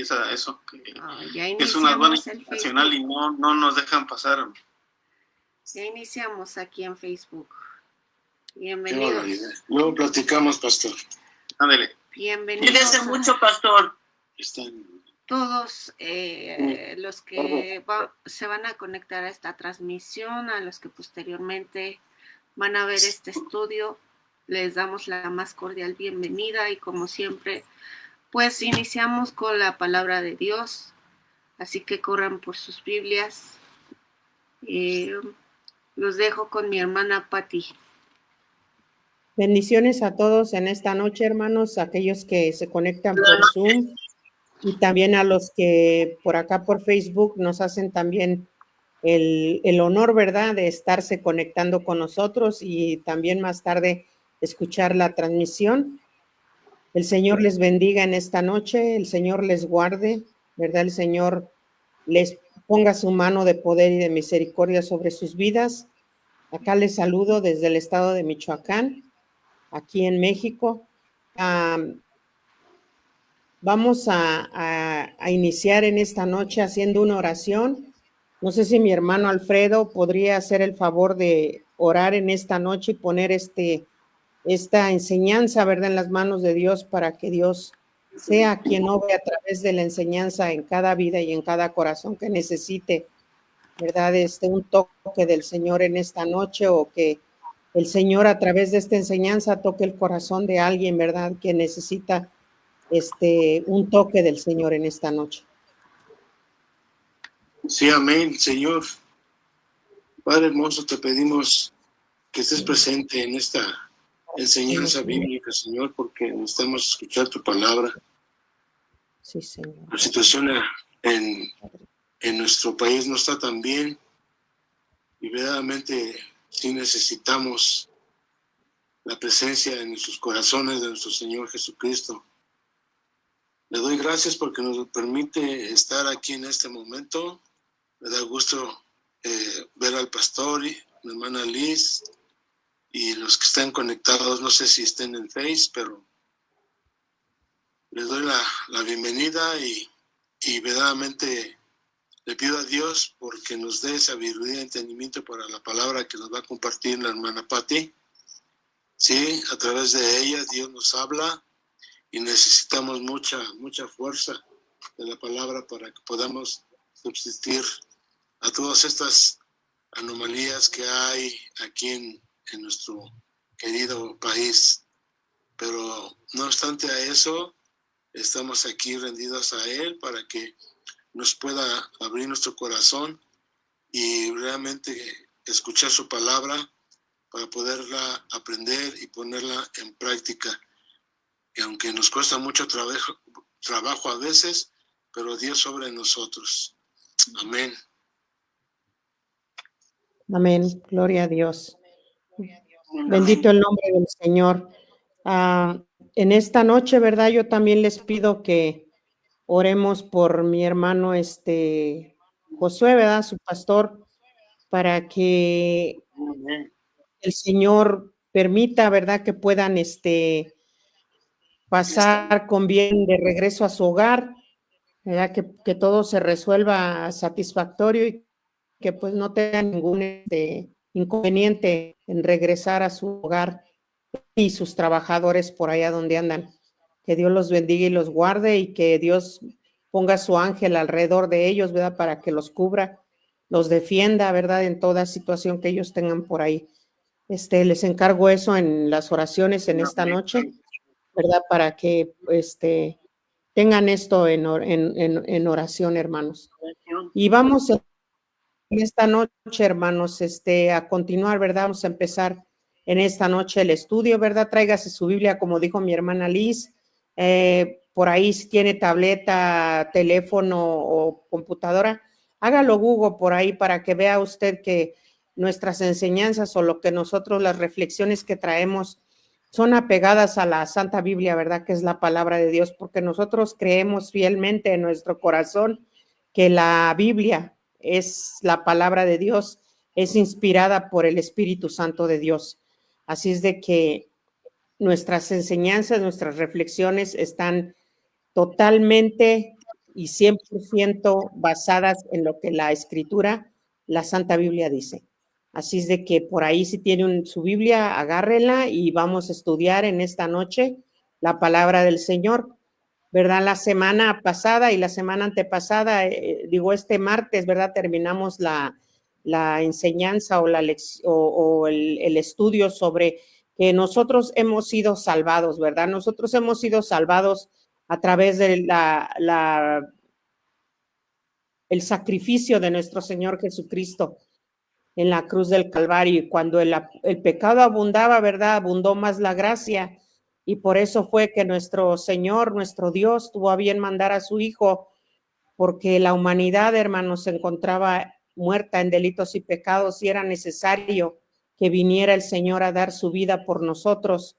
empieza eso, que ya es una aduana iniciamos el internacional y Facebook. no nos dejan pasar. Ya iniciamos aquí en Facebook. Qué Bienvenidos. barbaridad. Luego platicamos, pastor. Ándale. Bienvenidos. Cuídese mucho, pastor. Todos los que se van a conectar a esta transmisión, a los que posteriormente van a ver este estudio, les damos la más cordial bienvenida y como siempre, pues iniciamos con la palabra de Dios, así que corran por sus Biblias. Los dejo con mi hermana Patti. Bendiciones a todos en esta noche, hermanos, aquellos que se conectan por Zoom y también a los que por acá por Facebook nos hacen también el honor, ¿verdad?, de estarse conectando con nosotros y también más tarde escuchar la transmisión. El Señor les bendiga en esta noche, el Señor les guarde, ¿verdad? El Señor les ponga su mano de poder y de misericordia sobre sus vidas. Acá les saludo desde el estado de Michoacán, aquí en México. Vamos a iniciar en esta noche haciendo una oración. No sé si mi hermano Alfredo podría hacer el favor de orar en esta noche y poner esta enseñanza, ¿verdad?, en las manos de Dios para que Dios sea quien obre a través de la enseñanza en cada vida y en cada corazón que necesite, ¿verdad?, un toque del Señor en esta noche, o que el Señor a través de esta enseñanza toque el corazón de alguien, ¿verdad?, que necesita un toque del Señor en esta noche. Sí, amén, Señor. Padre hermoso, te pedimos que estés presente en esta enseñanza bíblica, Señor, porque necesitamos escuchar tu palabra. Sí, Señor. La situación en nuestro país no está tan bien y verdaderamente sí necesitamos la presencia en nuestros corazones de nuestro Señor Jesucristo. Le doy gracias porque nos permite estar aquí en este momento. Me da gusto ver al pastor y mi hermana Liz y los que están conectados, no sé si estén en Face, pero les doy la bienvenida y verdaderamente le pido a Dios porque nos dé sabiduría y entendimiento para la palabra que nos va a compartir la hermana Patti. Sí, a través de ella Dios nos habla y necesitamos mucha fuerza de la palabra para que podamos subsistir a todas estas anomalías que hay aquí en nuestro querido país. Pero no obstante a eso, estamos aquí rendidos a Él para que nos pueda abrir nuestro corazón y realmente escuchar su palabra para poderla aprender y ponerla en práctica. Y aunque nos cuesta mucho trabajo a veces, pero Dios sobre nosotros. Amén. Amén, gloria a Dios. Bendito el nombre del Señor. En esta noche, ¿verdad? Yo también les pido que oremos por mi hermano Josué, ¿verdad?, su pastor, para que el Señor permita, ¿verdad?, que puedan pasar con bien de regreso a su hogar, ¿verdad?, que todo se resuelva satisfactorio y que pues no tengan ningún inconveniente en regresar a su hogar y sus trabajadores por allá donde andan. Que Dios los bendiga y los guarde y que Dios ponga su ángel alrededor de ellos, ¿verdad?, para que los cubra, los defienda, ¿verdad?, en toda situación que ellos tengan por ahí. Les encargo eso en las oraciones en esta noche, ¿verdad?, para que tengan esto en oración, hermanos. Y vamos en esta noche, hermanos, a continuar, ¿verdad? Vamos a empezar en esta noche el estudio, ¿verdad? Tráigase su Biblia, como dijo mi hermana Liz. Por ahí, si tiene tableta, teléfono o computadora, hágalo Google por ahí para que vea usted que nuestras enseñanzas o lo que nosotros, las reflexiones que traemos, son apegadas a la Santa Biblia, ¿verdad?, que es la palabra de Dios, porque nosotros creemos fielmente en nuestro corazón que la Biblia es la palabra de Dios, es inspirada por el Espíritu Santo de Dios. Así es de que nuestras enseñanzas, nuestras reflexiones están totalmente y 100% basadas en lo que la Escritura, la Santa Biblia dice. Así es de que por ahí si tienen su Biblia, agárrenla y vamos a estudiar en esta noche la palabra del Señor. ¿Verdad? La semana pasada y la semana antepasada, este martes, ¿verdad? Terminamos la enseñanza o el estudio sobre que nosotros hemos sido salvados, ¿verdad? Nosotros hemos sido salvados a través de el sacrificio de nuestro Señor Jesucristo en la cruz del Calvario. Y cuando el pecado abundaba, ¿verdad? Abundó más la gracia. Y por eso fue que nuestro Señor, nuestro Dios, tuvo a bien mandar a su Hijo, porque la humanidad, hermanos, se encontraba muerta en delitos y pecados y era necesario que viniera el Señor a dar su vida por nosotros,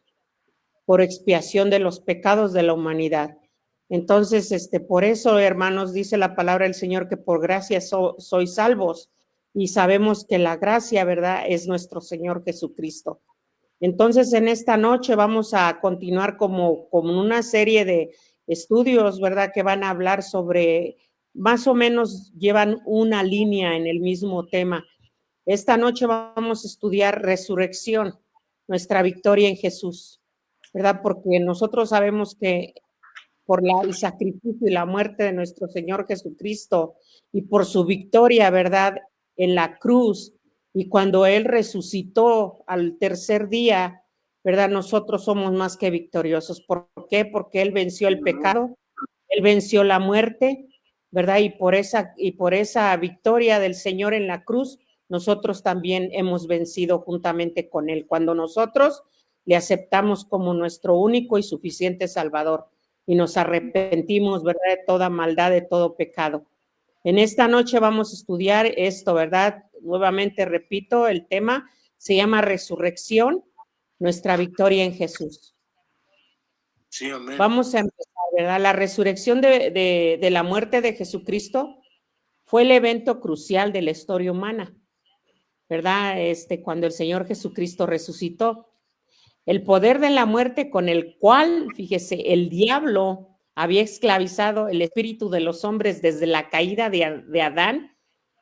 por expiación de los pecados de la humanidad. Entonces, por eso, hermanos, dice la palabra del Señor que por gracia sois salvos, y sabemos que la gracia, ¿verdad?, es nuestro Señor Jesucristo. Entonces, en esta noche vamos a continuar como una serie de estudios, ¿verdad?, que van a hablar sobre, más o menos llevan una línea en el mismo tema. Esta noche vamos a estudiar resurrección, nuestra victoria en Jesús, ¿verdad? Porque nosotros sabemos que por el sacrificio y la muerte de nuestro Señor Jesucristo y por su victoria, ¿verdad?, en la cruz, y cuando Él resucitó al tercer día, ¿verdad?, nosotros somos más que victoriosos. ¿Por qué? Porque Él venció el pecado, Él venció la muerte, ¿verdad? Y por esa victoria del Señor en la cruz, nosotros también hemos vencido juntamente con Él, cuando nosotros le aceptamos como nuestro único y suficiente Salvador y nos arrepentimos, ¿verdad?, de toda maldad, de todo pecado. En esta noche vamos a estudiar esto, ¿verdad? Nuevamente repito, el tema se llama resurrección, nuestra victoria en Jesús. Sí, amén. Vamos a empezar, ¿verdad? La resurrección de la muerte de Jesucristo fue el evento crucial de la historia humana, ¿verdad? Cuando el Señor Jesucristo resucitó. El poder de la muerte con el cual, fíjese, el diablo había esclavizado el espíritu de los hombres desde la caída de Adán,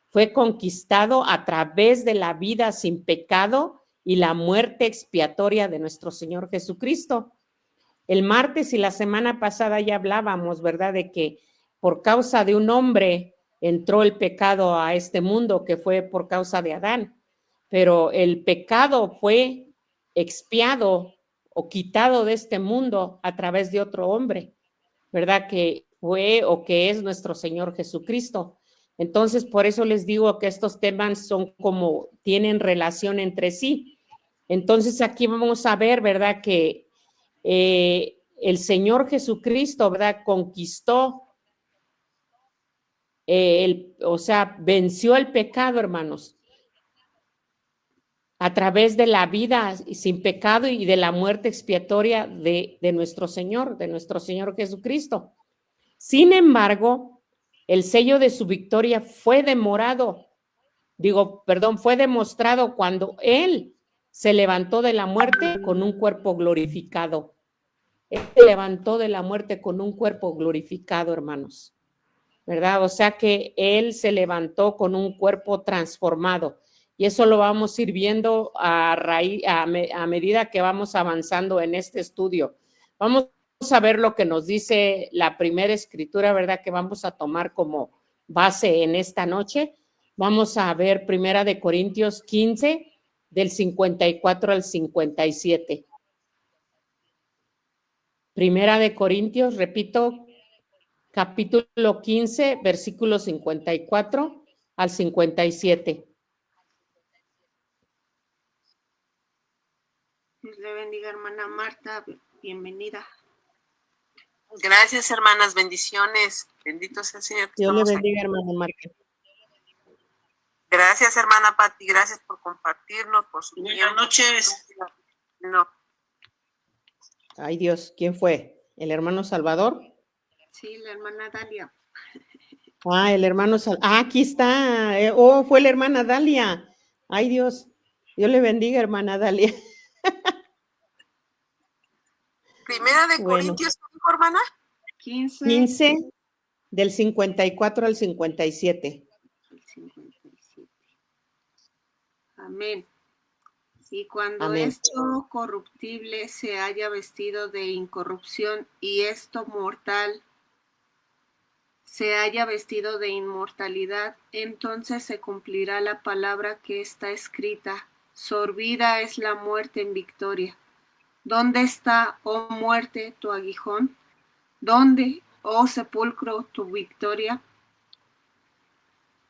fue conquistado a través de la vida sin pecado y la muerte expiatoria de nuestro Señor Jesucristo. El martes y la semana pasada ya hablábamos, ¿verdad?, de que por causa de un hombre entró el pecado a este mundo, que fue por causa de Adán, pero el pecado fue expiado o quitado de este mundo a través de otro hombre, ¿verdad?, que fue o que es nuestro Señor Jesucristo. Entonces, por eso les digo que estos temas son como, tienen relación entre sí. Entonces, aquí vamos a ver, ¿verdad?, que el Señor Jesucristo, ¿verdad?, conquistó, venció el pecado, hermanos, a través de la vida sin pecado y de la muerte expiatoria de nuestro Señor Jesucristo. Sin embargo, el sello de su victoria fue demostrado cuando Él se levantó de la muerte con un cuerpo glorificado. Él se levantó de la muerte con un cuerpo glorificado, hermanos, ¿verdad? O sea que Él se levantó con un cuerpo transformado. Y eso lo vamos a ir viendo a medida que vamos avanzando en este estudio. Vamos a ver lo que nos dice la primera escritura, ¿verdad?, que vamos a tomar como base en esta noche. Vamos a ver 1 Corintios 15, del 54 al 57. 1 Corintios, repito, capítulo 15, versículos 54 al 57. Dios le bendiga, hermana Marta, bienvenida. Gracias, hermanas, bendiciones. Bendito sea el Señor. Dios le bendiga, hermana Marta. Gracias, hermana Pati, gracias por compartirnos, por su Buenas tiempo. noches. No. Ay, Dios, ¿quién fue? ¿El hermano Salvador? Sí, la hermana Dalia. Ah, el hermano aquí está. Fue la hermana Dalia. Ay, Dios. Dios le bendiga, hermana Dalia. Primera de Bueno. Corintios, ¿qué dijo, hermana? 15, 15, del 54 al 57. El 57. Amén. Y cuando Amén. esto corruptible se haya vestido de incorrupción y esto mortal se haya vestido de inmortalidad, entonces se cumplirá la palabra que está escrita: sorbida es la muerte en victoria. ¿Dónde está, oh muerte, tu aguijón? ¿Dónde, oh sepulcro, tu victoria?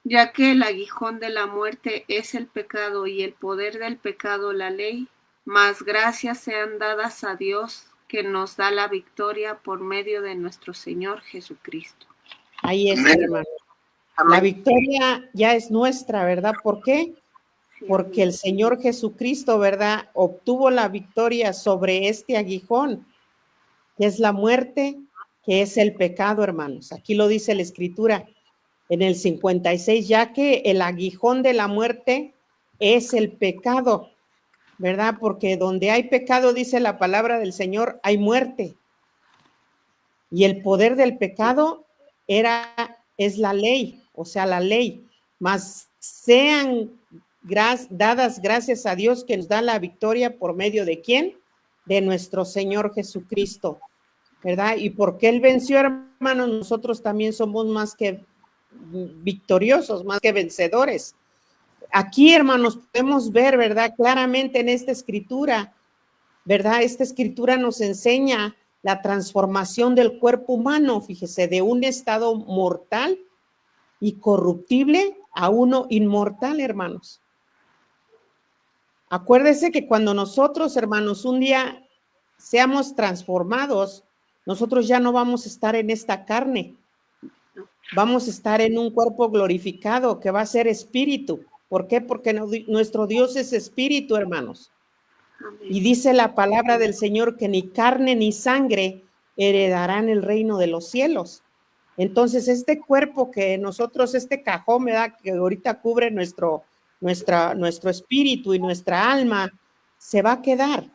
Ya que el aguijón de la muerte es el pecado y el poder del pecado la ley, mas gracias sean dadas a Dios que nos da la victoria por medio de nuestro Señor Jesucristo. Ahí está, Amén. hermano. Amén. La victoria ya es nuestra, ¿verdad? ¿Por qué? Sí, Porque amén. el Señor Jesucristo, ¿verdad? Obtuvo la victoria sobre este aguijón, que es la muerte, que es el pecado, hermanos. Aquí lo dice la Escritura en el 56, ya que el aguijón de la muerte es el pecado, ¿verdad? Porque donde hay pecado, dice la palabra del Señor, hay muerte. Y el poder del pecado es la ley, o sea, la ley. Mas sean dadas gracias a Dios que nos da la victoria por medio de ¿quién? De nuestro Señor Jesucristo, ¿verdad? Y porque Él venció, hermanos, nosotros también somos más que victoriosos, más que vencedores. Aquí, hermanos, podemos ver, ¿verdad? Claramente en esta escritura, ¿verdad? Esta escritura nos enseña la transformación del cuerpo humano, fíjese, de un estado mortal y corruptible a uno inmortal, hermanos. Acuérdese que cuando nosotros, hermanos, un día seamos transformados, nosotros ya no vamos a estar en esta carne, vamos a estar en un cuerpo glorificado que va a ser espíritu. ¿Por qué? Porque nuestro Dios es espíritu, hermanos. Amén. Y dice la palabra del Señor que ni carne ni sangre heredarán el reino de los cielos. Entonces, este cuerpo que nosotros, este cajón, ¿verdad? Que ahorita cubre nuestro espíritu y nuestra alma, se va a quedar.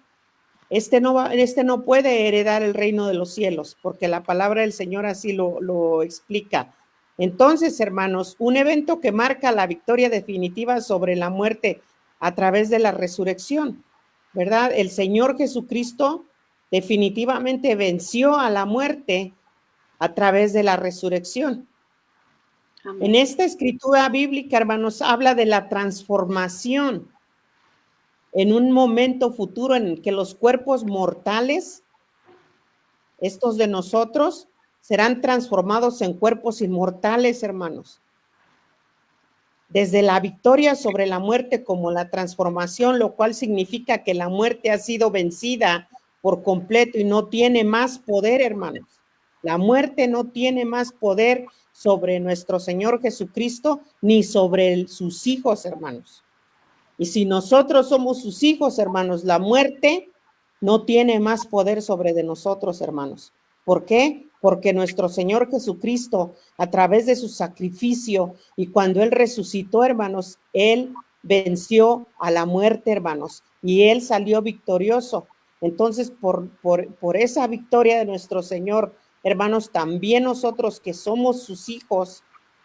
Este no puede heredar el reino de los cielos, porque la palabra del Señor así lo explica. Entonces, hermanos, un evento que marca la victoria definitiva sobre la muerte a través de la resurrección, ¿verdad? El Señor Jesucristo definitivamente venció a la muerte a través de la resurrección. Amén. En esta escritura bíblica, hermanos, habla de la transformación en un momento futuro en que los cuerpos mortales, estos de nosotros, serán transformados en cuerpos inmortales, hermanos. Desde la victoria sobre la muerte como la transformación, lo cual significa que la muerte ha sido vencida por completo y no tiene más poder, hermanos. La muerte no tiene más poder sobre nuestro Señor Jesucristo ni sobre sus hijos, hermanos. Y si nosotros somos sus hijos, hermanos, la muerte no tiene más poder sobre de nosotros, hermanos. ¿Por qué? Porque nuestro Señor Jesucristo, a través de su sacrificio y cuando Él resucitó, hermanos, Él venció a la muerte, hermanos, y Él salió victorioso. Entonces, por esa victoria de nuestro Señor, hermanos, también nosotros que somos sus hijos,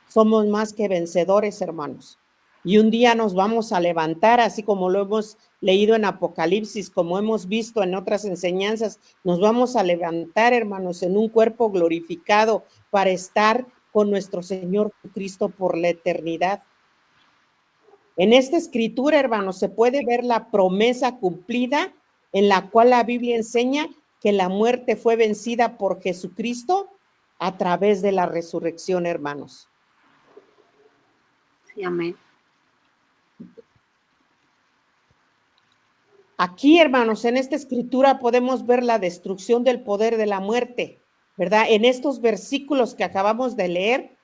somos más que vencedores, hermanos. Y un día nos vamos a levantar, así como lo hemos leído en Apocalipsis, como hemos visto en otras enseñanzas, nos vamos a levantar, hermanos, en un cuerpo glorificado para estar con nuestro Señor Jesucristo por la eternidad. En esta escritura, hermanos, se puede ver la promesa cumplida en la cual la Biblia enseña que la muerte fue vencida por Jesucristo a través de la resurrección, hermanos. Sí, amén. Aquí, hermanos, en esta escritura podemos ver la destrucción del poder de la muerte, ¿verdad? En estos versículos que acabamos de leer,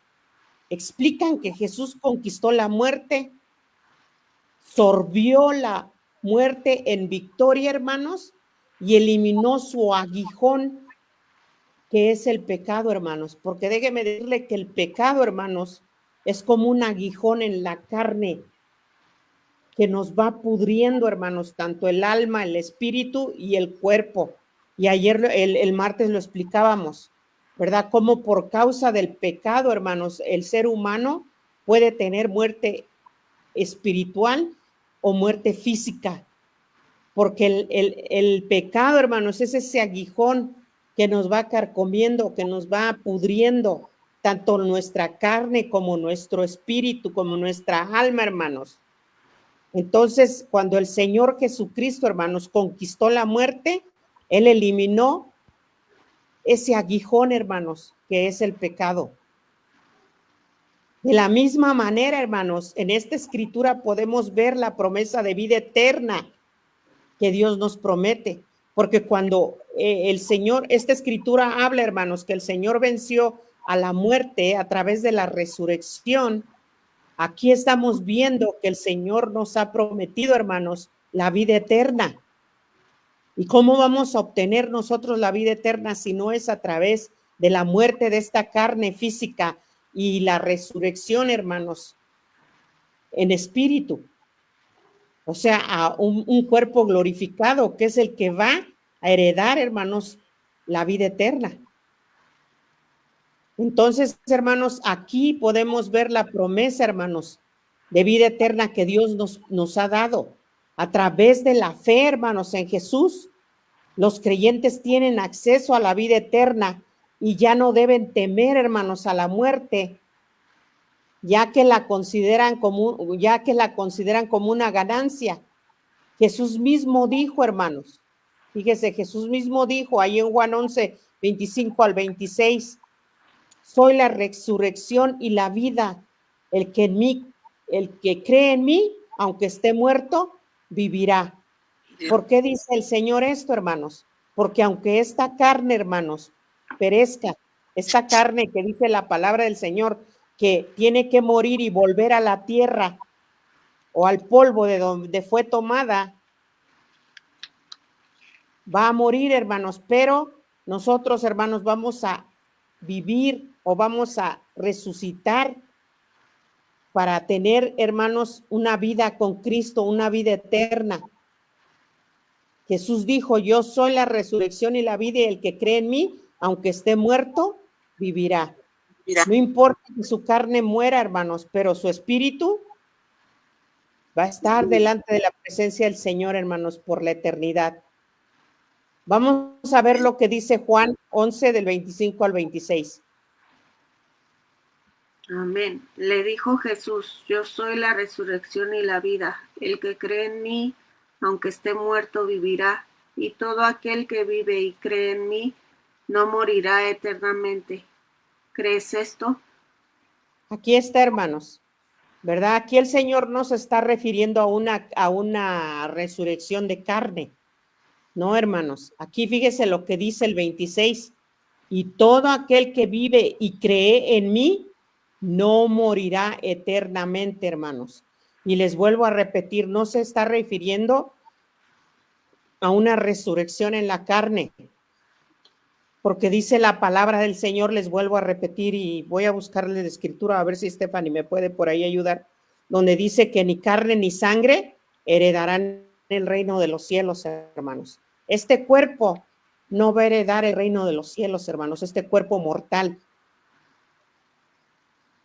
explican que Jesús conquistó la muerte, sorbió la muerte en victoria, hermanos, y eliminó su aguijón, que es el pecado, hermanos. Porque déjeme decirle que el pecado, hermanos, es como un aguijón en la carne, que nos va pudriendo, hermanos, tanto el alma, el espíritu y el cuerpo. Y ayer, el martes lo explicábamos. ¿verdad? Como por causa del pecado, hermanos, el ser humano puede tener muerte espiritual o muerte física, porque el pecado, hermanos, es ese aguijón que nos va carcomiendo, que nos va pudriendo, tanto nuestra carne como nuestro espíritu, como nuestra alma, hermanos. Entonces, cuando el Señor Jesucristo, hermanos, conquistó la muerte, Él eliminó ese aguijón, hermanos, que es el pecado. De la misma manera, hermanos, en esta escritura podemos ver la promesa de vida eterna que Dios nos promete, porque cuando el Señor, esta escritura habla, hermanos, que el Señor venció a la muerte a través de la resurrección. Aquí estamos viendo que el Señor nos ha prometido, hermanos, la vida eterna. ¿Y cómo vamos a obtener nosotros la vida eterna si no es a través de la muerte de esta carne física y la resurrección, hermanos, en espíritu? O sea, a un cuerpo glorificado, que es el que va a heredar, hermanos, la vida eterna. Entonces, hermanos, aquí podemos ver la promesa, hermanos, de vida eterna que Dios nos ha dado. A través de la fe, hermanos, en Jesús, los creyentes tienen acceso a la vida eterna y ya no deben temer, hermanos, a la muerte, ya que la consideran como una ganancia. Jesús mismo dijo, hermanos, fíjese, Jesús mismo dijo ahí en Juan 11, 25 al 26, soy la resurrección y la vida, el que cree en mí, aunque esté muerto, vivirá. ¿Por qué dice el Señor esto, hermanos? Porque aunque esta carne, hermanos, perezca, esta carne que dice la palabra del Señor, que tiene que morir y volver a la tierra o al polvo de donde fue tomada, va a morir, hermanos, pero nosotros, hermanos, vamos a vivir o vamos a resucitar para tener, hermanos, una vida con Cristo, una vida eterna. Jesús dijo, yo soy la resurrección y la vida, y el que cree en mí, aunque esté muerto, vivirá. No importa que su carne muera, hermanos, pero su espíritu va a estar delante de la presencia del Señor, hermanos, por la eternidad. Vamos a ver lo que dice Juan 11, del 25 al 26. Amén. Le dijo Jesús, yo soy la resurrección y la vida. El que cree en mí, aunque esté muerto, vivirá. Y todo aquel que vive y cree en mí, no morirá eternamente. ¿Crees esto? Aquí está, hermanos, ¿verdad? Aquí el Señor no se está refiriendo a una resurrección de carne. No, hermanos, aquí fíjese lo que dice el 26. Y todo aquel que vive y cree en mí, no morirá eternamente, hermanos. Y les vuelvo a repetir, no se está refiriendo a una resurrección en la carne, porque dice la palabra del Señor, les vuelvo a repetir y voy a buscarle la escritura a ver si Stephanie me puede por ahí ayudar, donde dice que ni carne ni sangre heredarán el reino de los cielos, hermanos. Este cuerpo no va a heredar el reino de los cielos, hermanos, este cuerpo mortal.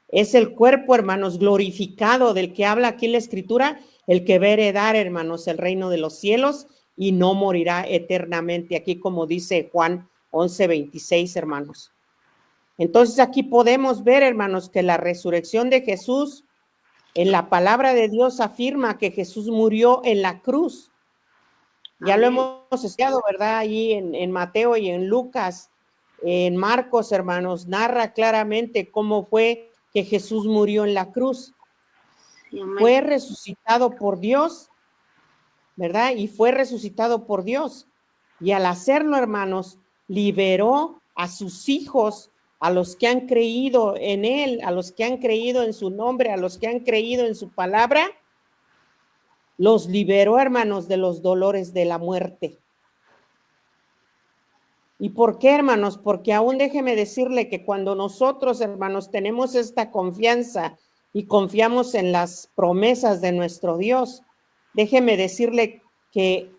Es el cuerpo, hermanos, glorificado del que habla aquí la escritura, el que va a heredar, hermanos, el reino de los cielos y no morirá eternamente. Aquí como dice Juan 11, 26, hermanos. Entonces aquí podemos ver, hermanos, que la resurrección de Jesús, en la palabra de Dios afirma que Jesús murió en la cruz. Ya lo hemos estudiado, ¿verdad? Ahí en Mateo y en Lucas, en Marcos, hermanos, narra claramente cómo fue que Jesús murió en la cruz. Fue resucitado por Dios, ¿verdad? Y fue resucitado por Dios. Y al hacerlo, hermanos, liberó a sus hijos, a los que han creído en Él, a los que han creído en su nombre, a los que han creído en su palabra, los liberó, hermanos, de los dolores de la muerte. ¿Y por qué, hermanos? Porque aún déjeme decirle que cuando nosotros, hermanos, tenemos esta confianza y confiamos en las promesas de nuestro Dios, déjeme decirle que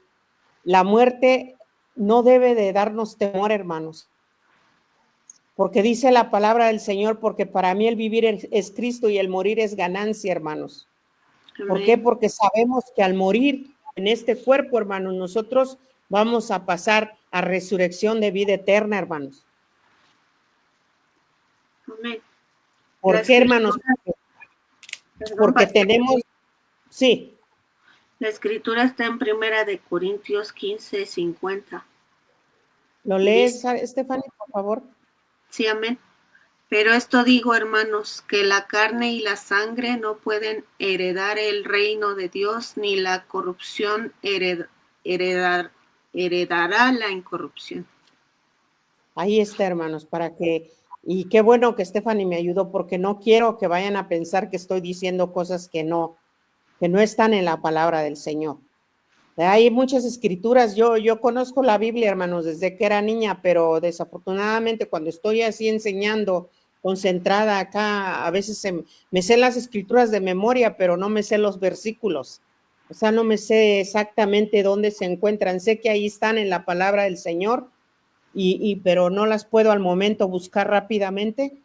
la muerte no debe de darnos temor, hermanos. porque dice la palabra del Señor, porque para mí el vivir es Cristo y el morir es ganancia, hermanos. ¿Por qué? Porque sabemos que al morir en este cuerpo, hermanos, nosotros vamos a pasar a resurrección de vida eterna, hermanos. Amén. ¿Por qué, hermanos? Porque tenemos, sí. La escritura está en 1 Corintios 15:50. ¿Lo lees, Stephanie, por favor? Sí, amén. Pero esto digo, hermanos, que la carne y la sangre no pueden heredar el reino de Dios, ni la corrupción heredará la incorrupción. Ahí está, hermanos, y qué bueno que Stephanie me ayudó, porque no quiero que vayan a pensar que estoy diciendo cosas que no están en la palabra del Señor. Hay muchas escrituras, yo conozco la Biblia, hermanos, desde que era niña, pero desafortunadamente cuando estoy así enseñando, concentrada acá, a veces me sé las escrituras de memoria, pero no me sé los versículos. O sea, no me sé exactamente dónde se encuentran. Sé que ahí están en la palabra del Señor, pero no las puedo al momento buscar rápidamente,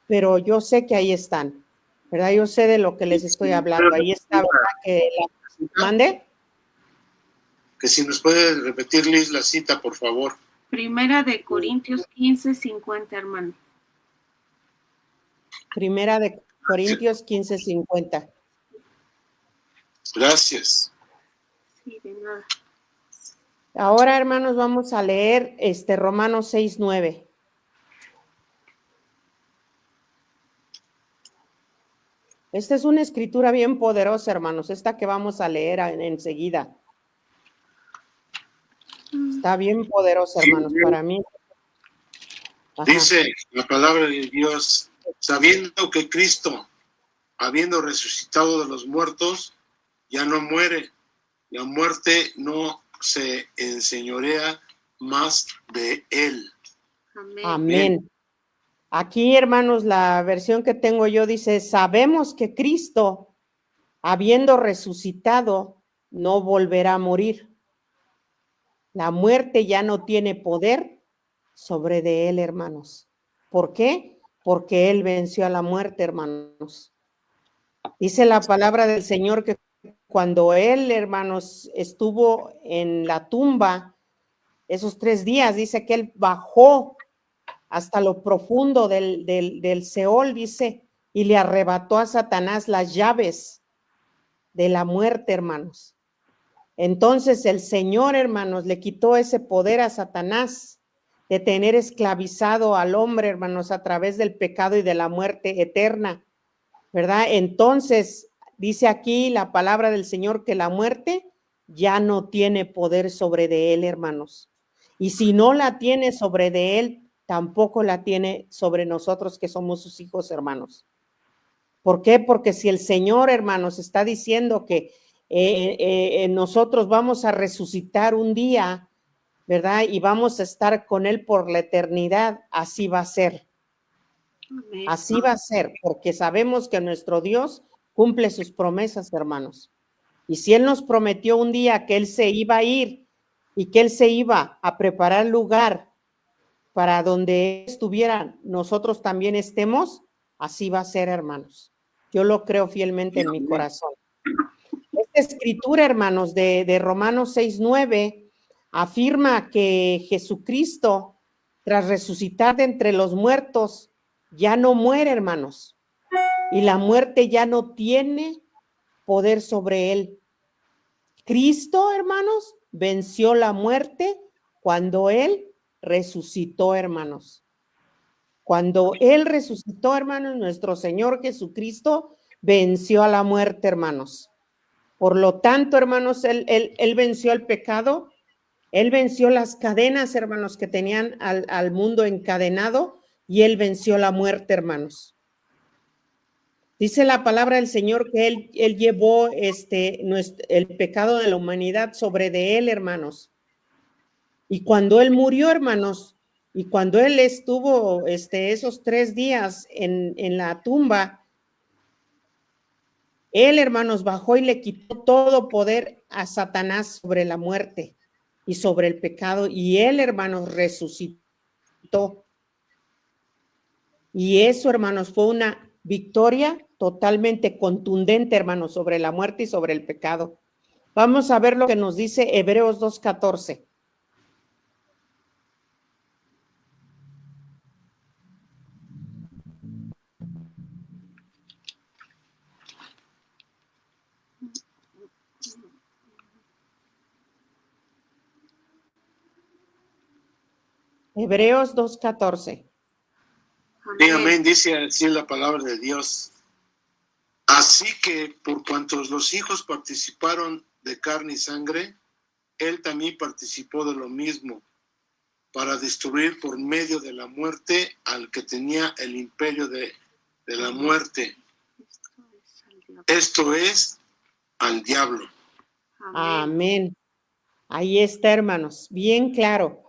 pero yo sé que ahí están, ¿verdad? Yo sé de lo que les estoy hablando. Ahí está, ¿verdad? Que ¿mande? Que si nos puede repetir, Liz, la cita, por favor. 1 Corintios 15:50, hermano. 1 Corintios 15:50. Gracias. Sí, de nada. Ahora, hermanos, vamos a leer Romanos 6:9. Esta es una escritura bien poderosa, hermanos, esta que vamos a leer enseguida. Está bien poderosa, hermanos, para mí. Ajá. Dice la palabra de Dios, sabiendo que Cristo, habiendo resucitado de los muertos, ya no muere. La muerte no se enseñorea más de él. Amén. Amén. Aquí, hermanos, la versión que tengo yo dice, sabemos que Cristo, habiendo resucitado, no volverá a morir. La muerte ya no tiene poder sobre de él, hermanos. ¿Por qué? Porque él venció a la muerte, hermanos. Dice la palabra del Señor que cuando él, hermanos, estuvo en la tumba, esos 3 días, dice que él bajó hasta lo profundo del Seol, dice, y le arrebató a Satanás las llaves de la muerte, hermanos. Entonces el Señor, hermanos, le quitó ese poder a Satanás de tener esclavizado al hombre, hermanos, a través del pecado y de la muerte eterna, ¿verdad? Entonces, dice aquí la palabra del Señor que la muerte ya no tiene poder sobre de él, hermanos. Y si no la tiene sobre de él, tampoco la tiene sobre nosotros que somos sus hijos, hermanos. ¿Por qué? Porque si el Señor, hermanos, está diciendo que nosotros vamos a resucitar un día, ¿verdad? Y vamos a estar con él por la eternidad, así va a ser. Amén. Así va a ser, porque sabemos que nuestro Dios cumple sus promesas, hermanos. Y si Él nos prometió un día que Él se iba a ir y que Él se iba a preparar lugar para donde estuviera, nosotros también estemos, así va a ser, hermanos. Yo lo creo fielmente en mi corazón. Esta escritura, hermanos, de Romanos 6:9, afirma que Jesucristo, tras resucitar de entre los muertos, ya no muere, hermanos, y la muerte ya no tiene poder sobre él. Cristo, hermanos, venció la muerte cuando él resucitó, hermanos. Cuando él resucitó, hermanos, nuestro Señor Jesucristo venció a la muerte, hermanos. Por lo tanto, hermanos, él venció el pecado, él venció las cadenas, hermanos, que tenían al mundo encadenado, y él venció la muerte, hermanos. Dice la palabra del Señor que él llevó el pecado de la humanidad sobre de él, hermanos. Y cuando él murió, hermanos, y cuando él estuvo esos 3 días en la tumba, él, hermanos, bajó y le quitó todo poder a Satanás sobre la muerte y sobre el pecado. Y él, hermanos, resucitó. Y eso, hermanos, fue una victoria totalmente contundente, hermanos, sobre la muerte y sobre el pecado. Vamos a ver lo que nos dice Hebreos 2:14. Hebreos 2:14. Sí, amén, dice así la palabra de Dios. Así que por cuantos los hijos participaron de carne y sangre, él también participó de lo mismo, para destruir por medio de la muerte al que tenía el imperio de la muerte. Esto es al diablo. Amén. Ahí está, hermanos, bien claro.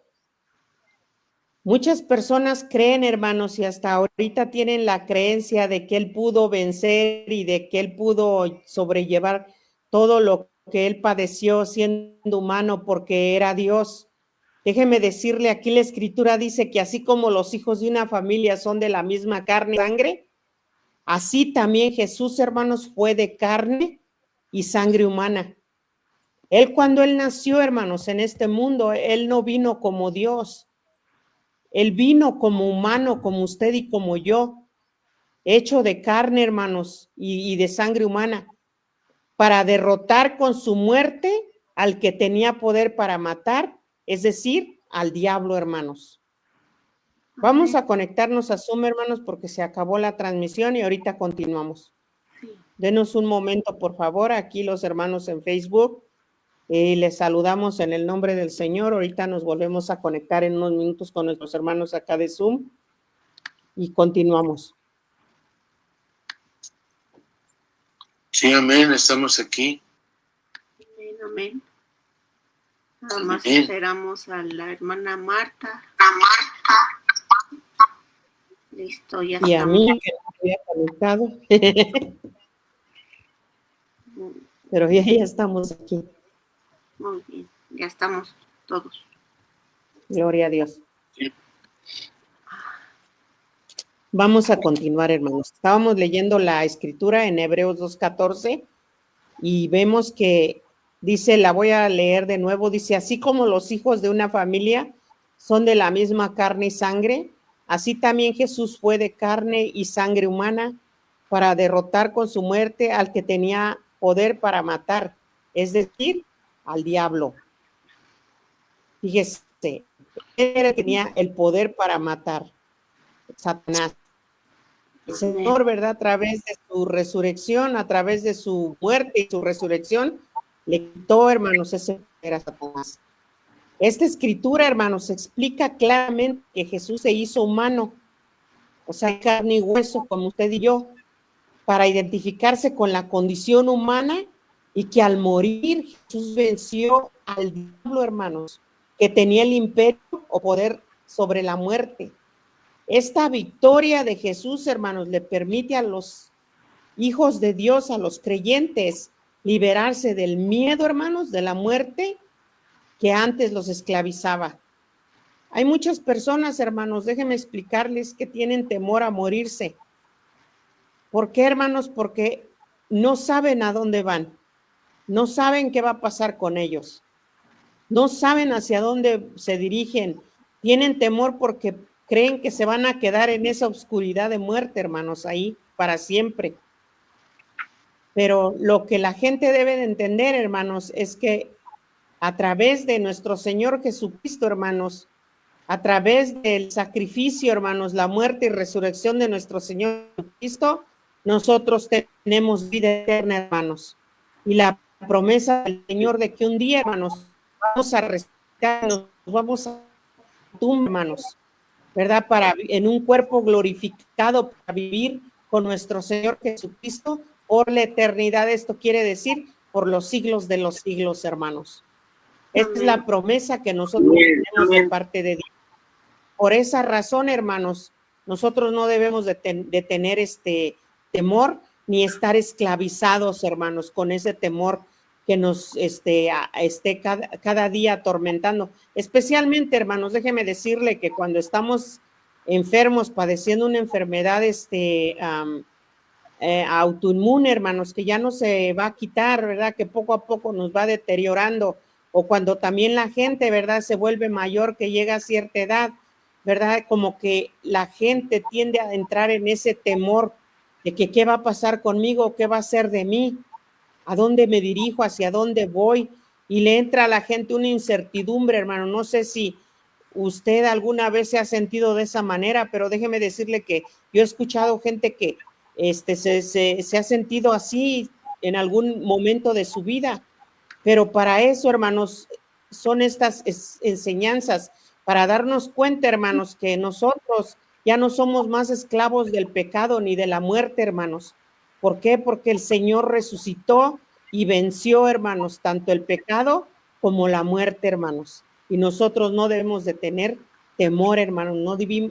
Muchas personas creen, hermanos, y hasta ahorita tienen la creencia de que él pudo vencer y de que él pudo sobrellevar todo lo que él padeció siendo humano porque era Dios. Déjeme decirle, aquí la escritura dice que así como los hijos de una familia son de la misma carne y sangre, así también Jesús, hermanos, fue de carne y sangre humana. Él cuando él nació, hermanos, en este mundo, él no vino como Dios. Él vino como humano, como usted y como yo, hecho de carne, hermanos, y de sangre humana, para derrotar con su muerte al que tenía poder para matar, es decir, al diablo, hermanos. Vamos a conectarnos a Zoom, hermanos, porque se acabó la transmisión y ahorita continuamos. Denos un momento, por favor, aquí los hermanos en Facebook. Les saludamos en el nombre del Señor. Ahorita nos volvemos a conectar en unos minutos con nuestros hermanos acá de Zoom y continuamos. Sí, amén, estamos aquí. Amén, amén. Nada más esperamos a la hermana Marta. Listo, ya y estamos. A mí, que no había conectado. Pero ya estamos aquí. Muy bien, ya estamos todos. Gloria a Dios. Vamos a continuar, hermanos. Estábamos leyendo la escritura en Hebreos 2:14 y vemos que dice, la voy a leer de nuevo, dice, así como los hijos de una familia son de la misma carne y sangre, así también Jesús fue de carne y sangre humana para derrotar con su muerte al que tenía poder para matar, es decir, al diablo. Fíjese, él tenía el poder para matar, Satanás. El Señor, ¿verdad? A través de su resurrección, a través de su muerte y su resurrección, le quitó, hermanos, ese poder a Satanás. Esta escritura, hermanos, explica claramente que Jesús se hizo humano, o sea, carne y hueso, como usted y yo, para identificarse con la condición humana y que al morir Jesús venció al diablo, hermanos, que tenía el imperio o poder sobre la muerte. Esta victoria de Jesús, hermanos, le permite a los hijos de Dios, a los creyentes, liberarse del miedo, hermanos, de la muerte que antes los esclavizaba. Hay muchas personas, hermanos, déjenme explicarles que tienen temor a morirse. ¿Por qué, hermanos? Porque no saben a dónde van, no saben qué va a pasar con ellos, no saben hacia dónde se dirigen, tienen temor porque creen que se van a quedar en esa oscuridad de muerte, hermanos, ahí para siempre. Pero lo que la gente debe de entender, hermanos, es que a través de nuestro Señor Jesucristo, hermanos, a través del sacrificio, hermanos, la muerte y resurrección de nuestro Señor Jesucristo, nosotros tenemos vida eterna, hermanos. Y la promesa del Señor de que un día, hermanos, vamos a resucitar, nos vamos a tumba, hermanos, ¿verdad? Para en un cuerpo glorificado para vivir con nuestro Señor Jesucristo por la eternidad. Esto quiere decir por los siglos de los siglos, hermanos. Esta es la promesa que nosotros tenemos de parte de Dios. Por esa razón, hermanos, nosotros no debemos de tener temor ni estar esclavizados, hermanos, con ese temor que nos esté cada día atormentando. Especialmente, hermanos, déjeme decirle que cuando estamos enfermos, padeciendo una enfermedad autoinmune, hermanos, que ya no se va a quitar, ¿verdad? Que poco a poco nos va deteriorando, o cuando también la gente, ¿verdad? Se vuelve mayor, que llega a cierta edad, ¿verdad? Como que la gente tiende a entrar en ese temor de que qué va a pasar conmigo, qué va a ser de mí, a dónde me dirijo, hacia dónde voy, y le entra a la gente una incertidumbre, hermano. No sé si usted alguna vez se ha sentido de esa manera, pero déjeme decirle que yo he escuchado gente que se ha sentido así en algún momento de su vida, pero para eso, hermanos, son estas enseñanzas, para darnos cuenta, hermanos, que nosotros ya no somos más esclavos del pecado ni de la muerte, hermanos. ¿Por qué? Porque el Señor resucitó y venció, hermanos, tanto el pecado como la muerte, hermanos. Y nosotros no debemos de tener temor, hermanos,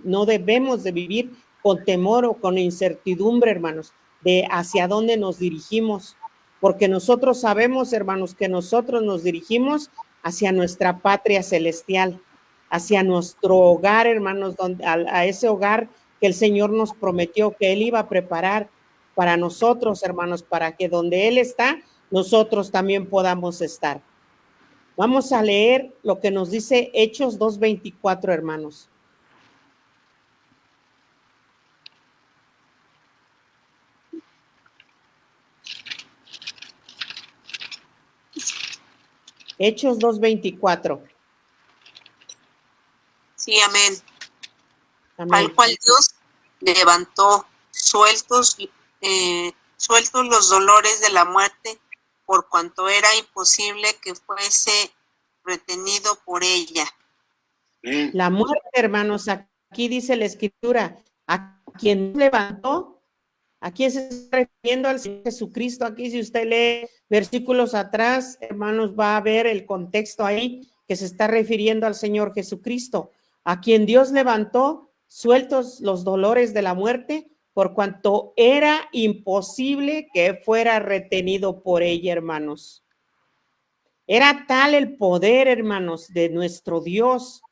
no debemos de vivir con temor o con incertidumbre, hermanos, de hacia dónde nos dirigimos, porque nosotros sabemos, hermanos, que nosotros nos dirigimos hacia nuestra patria celestial, hacia nuestro hogar, hermanos, a ese hogar que el Señor nos prometió que Él iba a preparar para nosotros, hermanos, para que donde Él está, nosotros también podamos estar. Vamos a leer lo que nos dice Hechos 2:24, hermanos. Hechos 2:24. Sí, amén. Amén. Al cual Dios levantó sueltos los dolores de la muerte, por cuanto era imposible que fuese retenido por ella. La muerte, hermanos, aquí dice la Escritura, a quien levantó, ¿a quién se está refiriendo? Al Señor Jesucristo. Aquí, si usted lee versículos atrás, hermanos, va a ver el contexto ahí que se está refiriendo al Señor Jesucristo, a quien Dios levantó, sueltos los dolores de la muerte, por cuanto era imposible que fuera retenido por ella, hermanos. Era tal el poder, hermanos, de nuestro Dios,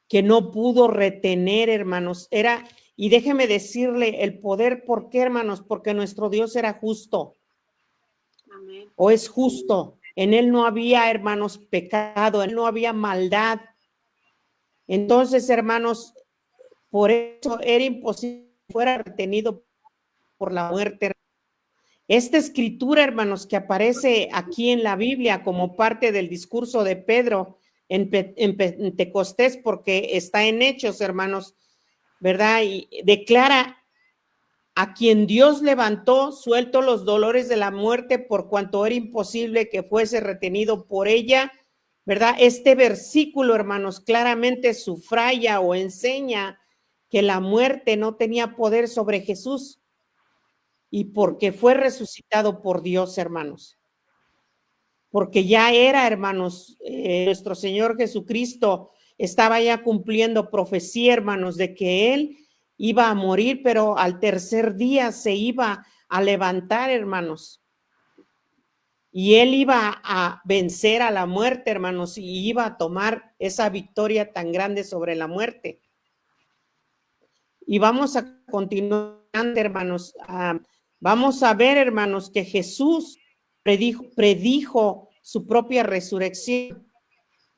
que no pudo retener, hermanos. Y déjeme decirle, el poder, ¿por qué, hermanos? Porque nuestro Dios era justo. Amén. O es justo. En Él no había, hermanos, pecado, en Él no había maldad. Entonces, hermanos, por eso era imposible que fuera retenido por la muerte. Esta escritura, hermanos, que aparece aquí en la Biblia como parte del discurso de Pedro en Pentecostés, porque está en Hechos, hermanos, ¿verdad? Y declara: a quien Dios levantó, suelto los dolores de la muerte, por cuanto era imposible que fuese retenido por ella, ¿verdad? Este versículo, hermanos, claramente sufraya o enseña que la muerte no tenía poder sobre Jesús, y porque fue resucitado por Dios, hermanos. Porque ya era, hermanos, nuestro Señor Jesucristo estaba ya cumpliendo profecía, hermanos, de que Él iba a morir, pero al tercer día se iba a levantar, hermanos. Y Él iba a vencer a la muerte, hermanos, y iba a tomar esa victoria tan grande sobre la muerte. Y vamos a continuar, hermanos. Vamos a ver, hermanos, que Jesús predijo su propia resurrección,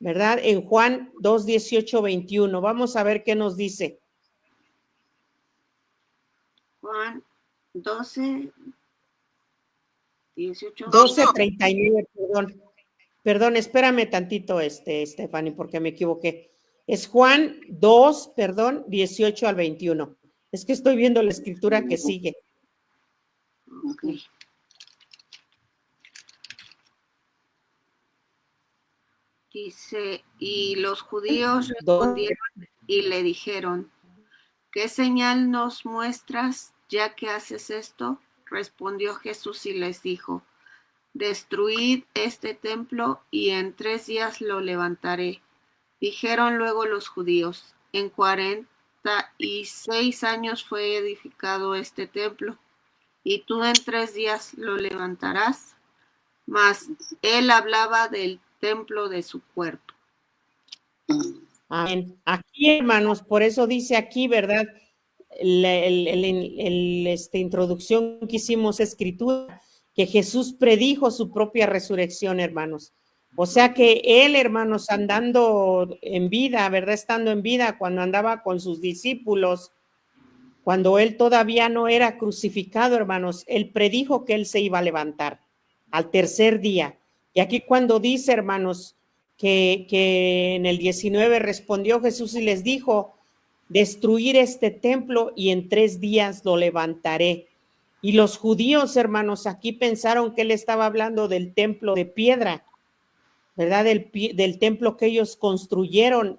¿verdad? En Juan 2:18-21. Vamos a ver qué nos dice. Juan 12, 18. 12:39, perdón, espérame tantito, Stephanie, porque me equivoqué. Es Juan 2, 18-21. Es que estoy viendo la escritura que sigue. Okay. Dice, y los judíos respondieron y le dijeron: ¿qué señal nos muestras ya que haces esto? Respondió Jesús y les dijo: destruid este templo y en 3 días lo levantaré. Dijeron luego los judíos: en 46 años fue edificado este templo, y tú en 3 días lo levantarás. Mas él hablaba del templo de su cuerpo. Amén. Aquí, hermanos, por eso dice aquí, ¿verdad? Introducción que hicimos escritura, que Jesús predijo su propia resurrección, hermanos. O sea que él, hermanos, andando en vida, ¿verdad? Estando en vida, cuando andaba con sus discípulos, cuando él todavía no era crucificado, hermanos, él predijo que él se iba a levantar al tercer día. Y aquí cuando dice, hermanos, que en el 19 respondió Jesús y les dijo, destruir este templo y en 3 días lo levantaré. Y los judíos, hermanos, aquí pensaron que él estaba hablando del templo de piedra, ¿verdad? Del templo que ellos construyeron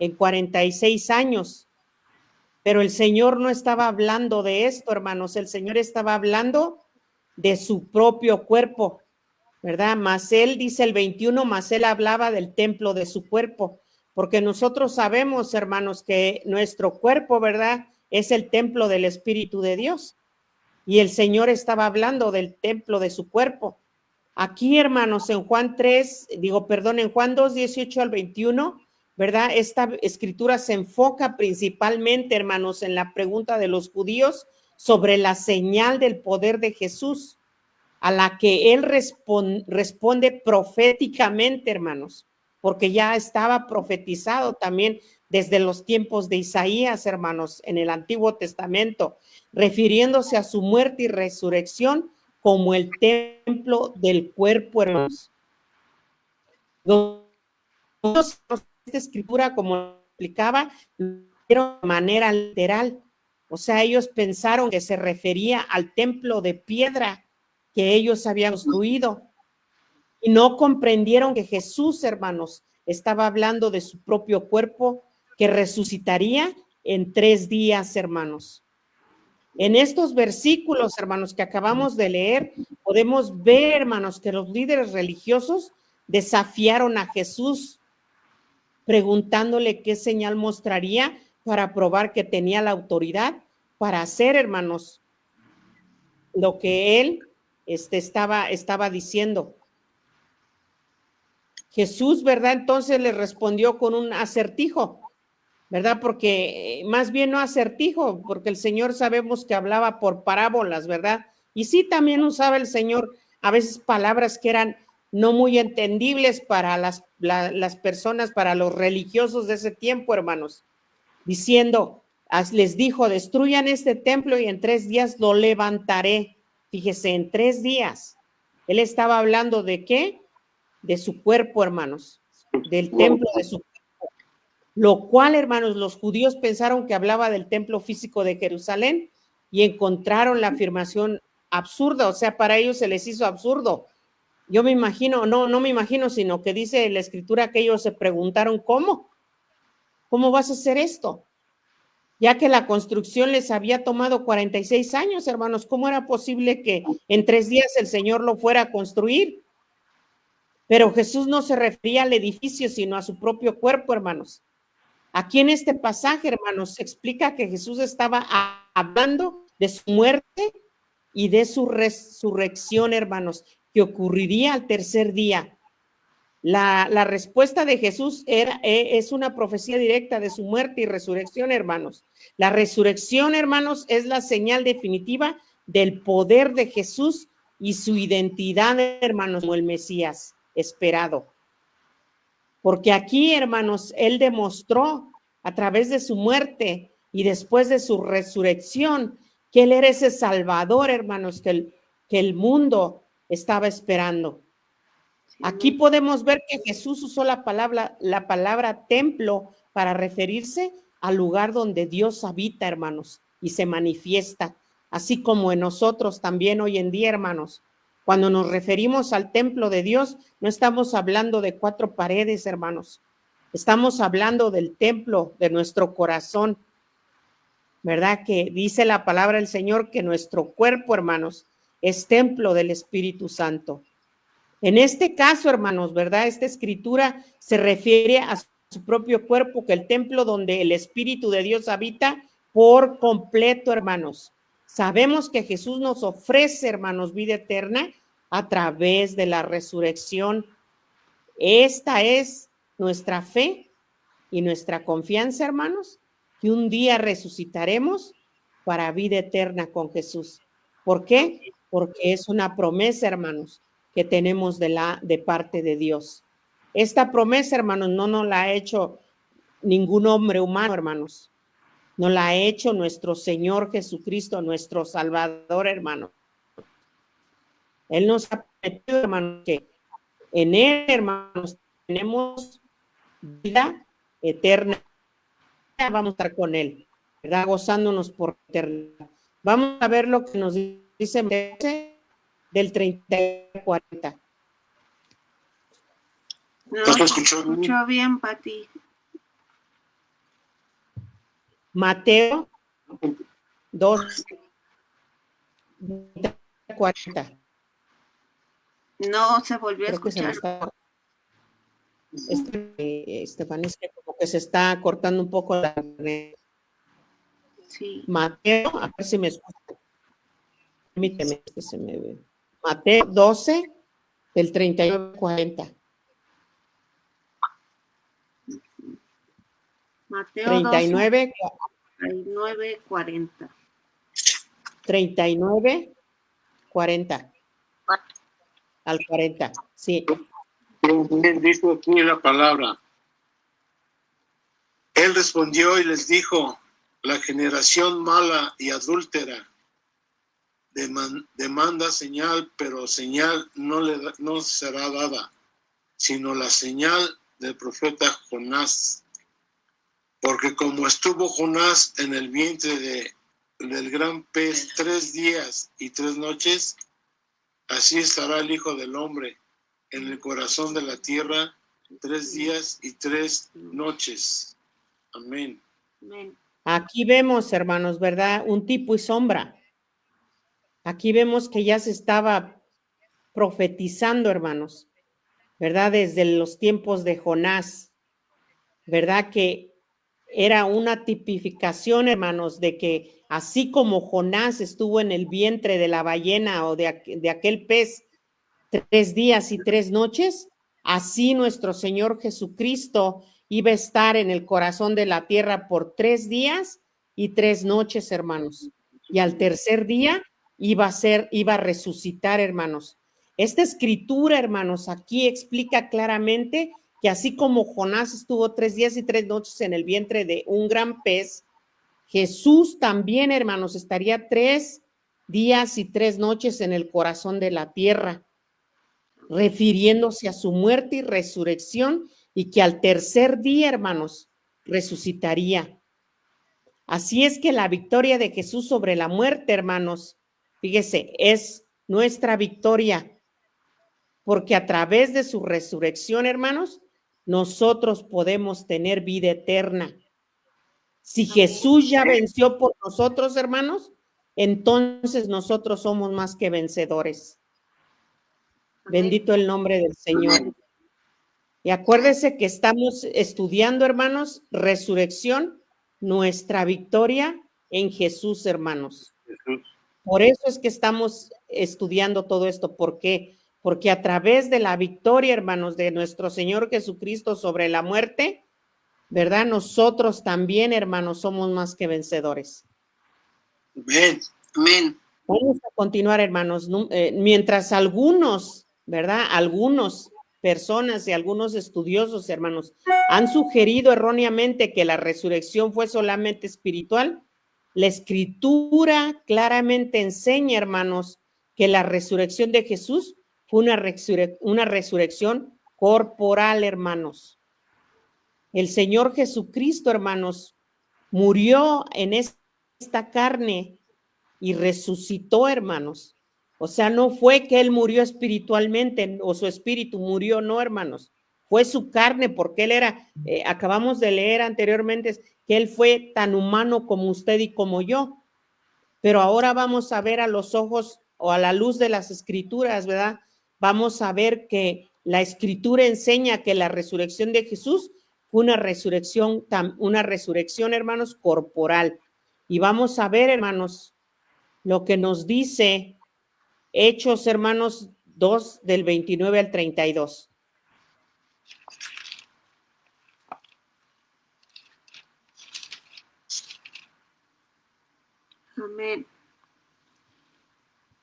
en 46 años. Pero el Señor no estaba hablando de esto, hermanos. El Señor estaba hablando de su propio cuerpo, ¿verdad? Más él, dice el 21, más él hablaba del templo de su cuerpo, porque nosotros sabemos, hermanos, que nuestro cuerpo, ¿verdad? Es el templo del Espíritu de Dios. Y el Señor estaba hablando del templo de su cuerpo. Aquí, hermanos, en Juan 2, 18 al 21, ¿verdad? Esta escritura se enfoca principalmente, hermanos, en la pregunta de los judíos sobre la señal del poder de Jesús, a la que él responde proféticamente, hermanos, porque ya estaba profetizado también desde los tiempos de Isaías, hermanos, en el Antiguo Testamento, refiriéndose a su muerte y resurrección como el templo del cuerpo, hermanos. Esta escritura, como explicaba, de manera literal. O sea, ellos pensaron que se refería al templo de piedra que ellos habían construido y no comprendieron que Jesús, hermanos, estaba hablando de su propio cuerpo que resucitaría en 3 días, hermanos. En estos versículos, hermanos, que acabamos de leer, podemos ver, hermanos, que los líderes religiosos desafiaron a Jesús, preguntándole qué señal mostraría para probar que tenía la autoridad para hacer, hermanos, lo que él estaba diciendo. Jesús, ¿verdad? Entonces le respondió con un acertijo, ¿verdad? Porque más bien no acertijo, porque el Señor sabemos que hablaba por parábolas, ¿verdad? Y sí, también usaba el Señor a veces palabras que eran no muy entendibles para las personas, para los religiosos de ese tiempo, hermanos, diciendo, les dijo, destruyan este templo y en 3 días lo levantaré. Fíjese, en 3 días. Él estaba hablando de ¿qué? De su cuerpo, hermanos, del templo de su cuerpo. Lo cual, hermanos, los judíos pensaron que hablaba del templo físico de Jerusalén y encontraron la afirmación absurda, o sea, para ellos se les hizo absurdo. Yo me imagino, no me imagino, sino que dice la escritura que ellos se preguntaron, ¿cómo vas a hacer esto? Ya que la construcción les había tomado 46 años, hermanos, ¿cómo era posible que en 3 días el Señor lo fuera a construir? Pero Jesús no se refería al edificio, sino a su propio cuerpo, hermanos. Aquí en este pasaje, hermanos, se explica que Jesús estaba hablando de su muerte y de su resurrección, hermanos, que ocurriría al tercer día. La respuesta de Jesús es una profecía directa de su muerte y resurrección, hermanos. La resurrección, hermanos, es la señal definitiva del poder de Jesús y su identidad, hermanos, como el Mesías esperado. Porque aquí, hermanos, él demostró a través de su muerte y después de su resurrección que él era ese Salvador, hermanos, que el mundo estaba esperando. Aquí podemos ver que Jesús usó la palabra templo para referirse al lugar donde Dios habita, hermanos, y se manifiesta, así como en nosotros también hoy en día, hermanos. Cuando nos referimos al templo de Dios, no estamos hablando de 4 paredes, hermanos. Estamos hablando del templo de nuestro corazón, ¿verdad? Que dice la palabra del Señor que nuestro cuerpo, hermanos, es templo del Espíritu Santo. En este caso, hermanos, ¿verdad? Esta escritura se refiere a su propio cuerpo, que el templo donde el Espíritu de Dios habita por completo, hermanos. Sabemos que Jesús nos ofrece, hermanos, vida eterna a través de la resurrección. Esta es nuestra fe y nuestra confianza, hermanos, que un día resucitaremos para vida eterna con Jesús. ¿Por qué? Porque es una promesa, hermanos, que tenemos de parte de Dios. Esta promesa, hermanos, no nos la ha hecho ningún hombre humano, hermanos. Nos la ha hecho nuestro Señor Jesucristo, nuestro Salvador, hermanos. Él nos ha prometido, hermanos, que en Él, hermanos, tenemos vida eterna. Vamos a estar con Él, ¿verdad? Gozándonos por eternidad. Vamos a ver lo que nos dice del 30 al 40. No se escuchó bien, Pati. Mateo 2, 40. No se volvió a Creo que se me escuchar. está, Estefanía, es que como que se está cortando un poco la red. Sí. Mateo, a ver si me escucha. Permíteme que se me ve. Mateo 12, del 39 al 40. Mateo 39, 12, 40. 39, 40. Al 40, sí. Dice aquí la palabra. Él respondió y les dijo: la generación mala y adúltera demanda señal, pero señal no será dada, sino la señal del profeta Jonás. Porque como estuvo Jonás en el vientre del gran pez 3 días y 3 noches, así estará el Hijo del Hombre en el corazón de la tierra 3 días y 3 noches. Amén. Amén. Aquí vemos, hermanos, ¿verdad? Un tipo y sombra. Aquí vemos que ya se estaba profetizando, hermanos, ¿verdad? Desde los tiempos de Jonás, ¿verdad? Que era una tipificación, hermanos, de que así como Jonás estuvo en el vientre de la ballena o de aquel pez 3 días y 3 noches, así nuestro Señor Jesucristo iba a estar en el corazón de la tierra por 3 días y 3 noches, hermanos. Y al tercer día iba a resucitar, hermanos. Esta escritura, hermanos, aquí explica claramente que así como Jonás estuvo 3 días y 3 noches en el vientre de un gran pez, Jesús también, hermanos, estaría 3 días y 3 noches en el corazón de la tierra, refiriéndose a su muerte y resurrección, y que al tercer día, hermanos, resucitaría. Así es que la victoria de Jesús sobre la muerte, hermanos, fíjese, es nuestra victoria, porque a través de su resurrección, hermanos, nosotros podemos tener vida eterna. Si Jesús ya venció por nosotros, hermanos, entonces nosotros somos más que vencedores. Bendito el nombre del Señor. Y acuérdese que estamos estudiando, hermanos, resurrección, nuestra victoria en Jesús, hermanos. Por eso es que estamos estudiando todo esto. ¿Por qué? Porque a través de la victoria, hermanos, de nuestro Señor Jesucristo sobre la muerte, ¿verdad? Nosotros también, hermanos, somos más que vencedores. Amén. Amén. Vamos a continuar, hermanos. Mientras algunos, ¿verdad? Algunos personas y algunos estudiosos, hermanos, han sugerido erróneamente que la resurrección fue solamente espiritual, la Escritura claramente enseña, hermanos, que la resurrección de Jesús fue una resurrección corporal, hermanos. El Señor Jesucristo, hermanos, murió en esta carne y resucitó, hermanos. O sea, no fue que Él murió espiritualmente o su espíritu murió, no, hermanos. Fue su carne, porque Él era, acabamos de leer anteriormente, que Él fue tan humano como usted y como yo. Pero ahora vamos a ver a los ojos o a la luz de las Escrituras, ¿verdad? Vamos a ver que la Escritura enseña que la resurrección de Jesús fue una resurrección, hermanos, corporal. Y vamos a ver, hermanos, lo que nos dice Hechos, hermanos, 2, del 29 al 32. Amén.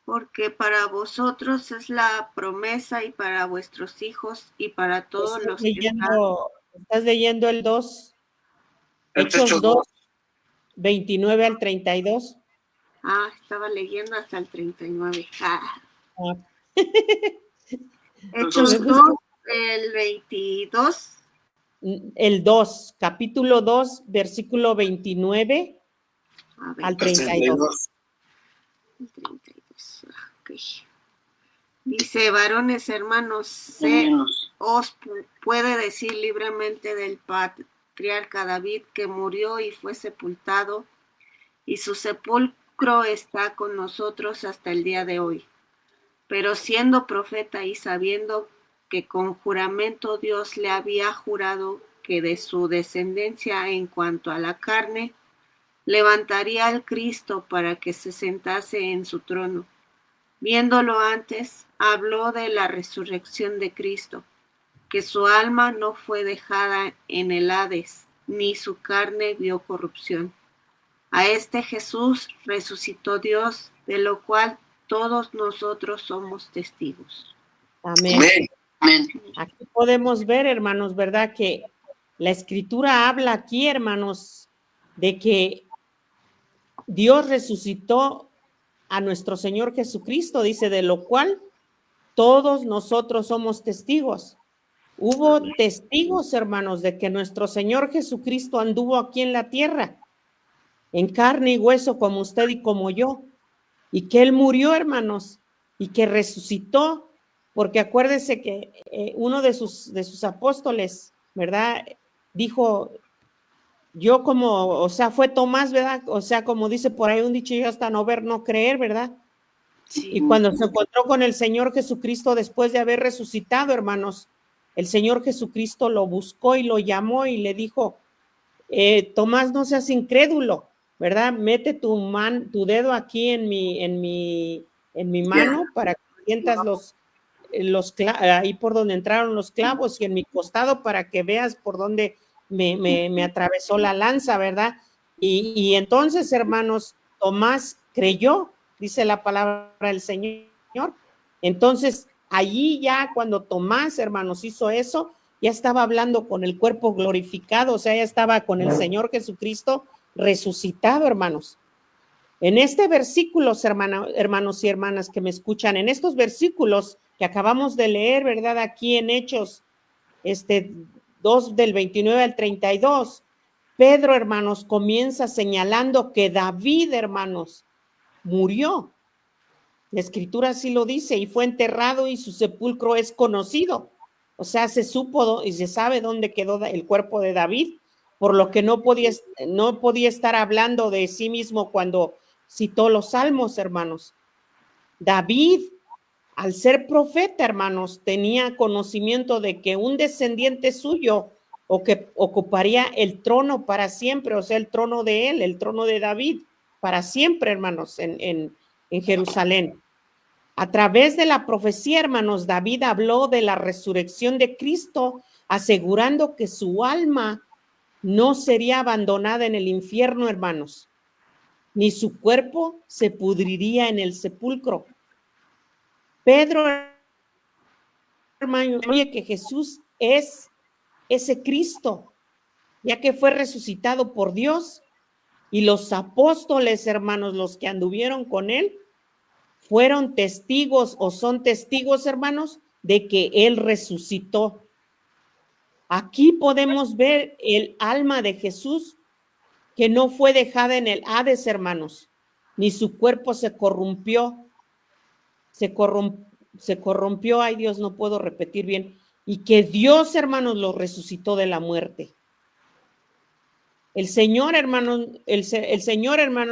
Porque para vosotros es la promesa y para vuestros hijos y para todos los que Estás leyendo el 2, Hechos Hechos 2, 29 al 32. Estaba leyendo hasta el 39. Ah, Hechos 2, el 22. el 2, capítulo 2, versículo 29 al 32. El 32. Ok. Dice, varones hermanos, os puede decir libremente del patriarca David que murió y fue sepultado, y su sepulcro está con nosotros hasta el día de hoy. Pero siendo profeta y sabiendo que con juramento Dios le había jurado que de su descendencia en cuanto a la carne, levantaría al Cristo para que se sentase en su trono. Viéndolo antes, habló de la resurrección de Cristo, que su alma no fue dejada en el Hades, ni su carne vio corrupción. A este Jesús resucitó Dios, de lo cual todos nosotros somos testigos. Amén. Amén. Aquí podemos ver, hermanos, ¿verdad? Que la Escritura habla aquí, hermanos, de que Dios resucitó a nuestro Señor Jesucristo, dice, de lo cual todos nosotros somos testigos. Hubo testigos, hermanos, de que nuestro Señor Jesucristo anduvo aquí en la tierra, en carne y hueso como usted y como yo, y que Él murió, hermanos, y que resucitó, porque acuérdese que uno de sus apóstoles, ¿verdad? Dijo, yo como, o sea, fue Tomás, ¿verdad? O sea, como dice por ahí un dicho, yo hasta no ver, no creer, ¿verdad? Sí. Y cuando se encontró con el Señor Jesucristo después de haber resucitado, hermanos, el Señor Jesucristo lo buscó y lo llamó y le dijo, Tomás, no seas incrédulo, ¿verdad? Mete tu dedo aquí en mi mano para que sientas ahí por donde entraron los clavos y en mi costado para que veas por dónde me atravesó la lanza, ¿verdad? Y entonces, hermanos, Tomás creyó, dice la palabra del Señor. Entonces, allí ya cuando Tomás, hermanos, hizo eso, ya estaba hablando con el cuerpo glorificado, o sea, ya estaba con el Señor Jesucristo resucitado, hermanos. En este versículo, hermanos y hermanas que me escuchan, en estos versículos que acabamos de leer, ¿verdad? Aquí en Hechos 2 del 29 al 32, Pedro, hermanos, comienza señalando que David, hermanos, murió. La Escritura así lo dice, y fue enterrado y su sepulcro es conocido. O sea, se supo y se sabe dónde quedó el cuerpo de David, por lo que no podía estar hablando de sí mismo cuando citó los salmos, hermanos. David, al ser profeta, hermanos, tenía conocimiento de que un descendiente suyo o que ocuparía el trono para siempre, o sea, el trono de él, el trono de David, para siempre, hermanos, en Jerusalén. A través de la profecía, hermanos, David habló de la resurrección de Cristo, asegurando que su alma no sería abandonada en el infierno, hermanos, ni su cuerpo se pudriría en el sepulcro. Pedro, hermano, oye que Jesús es ese Cristo, ya que fue resucitado por Dios, y los apóstoles, hermanos, los que anduvieron con él, fueron testigos o son testigos, hermanos, de que él resucitó. Aquí podemos ver el alma de Jesús que no fue dejada en el Hades, hermanos, ni su cuerpo se corrompió. Se corrompió, ay Dios, no puedo repetir bien, y que Dios, hermanos, lo resucitó de la muerte. El Señor, hermano,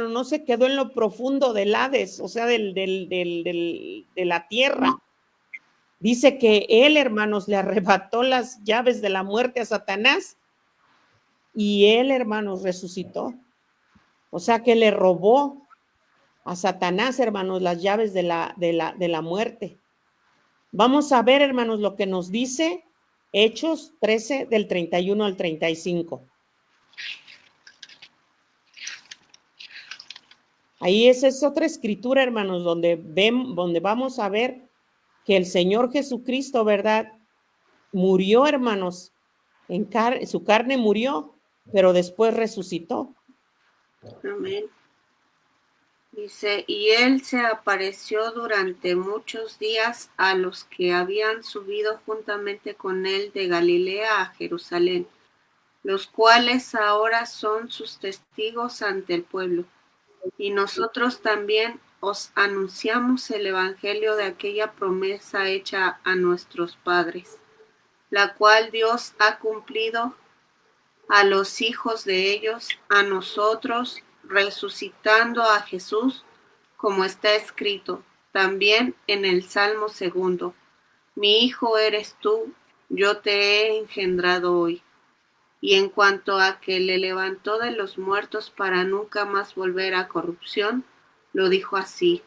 no se quedó en lo profundo del Hades, o sea, de la tierra. Dice que él, hermanos, le arrebató las llaves de la muerte a Satanás y él, hermanos, resucitó. O sea, que le robó a Satanás, hermanos, las llaves de la muerte. Vamos a ver, hermanos, lo que nos dice Hechos 13 del 31 al 35. Ahí es otra escritura, hermanos, donde vamos a ver que el Señor Jesucristo, ¿verdad? Murió, hermanos, su carne murió, pero después resucitó. Amén. Dice, y él se apareció durante muchos días a los que habían subido juntamente con él de Galilea a Jerusalén, los cuales ahora son sus testigos ante el pueblo. Y nosotros también os anunciamos el evangelio de aquella promesa hecha a nuestros padres, la cual Dios ha cumplido a los hijos de ellos, a nosotros, resucitando a Jesús, como está escrito también en el Salmo 2: Mi hijo eres tú, yo te he engendrado hoy. Y en cuanto a que le levantó de los muertos para nunca más volver a corrupción, lo dijo así: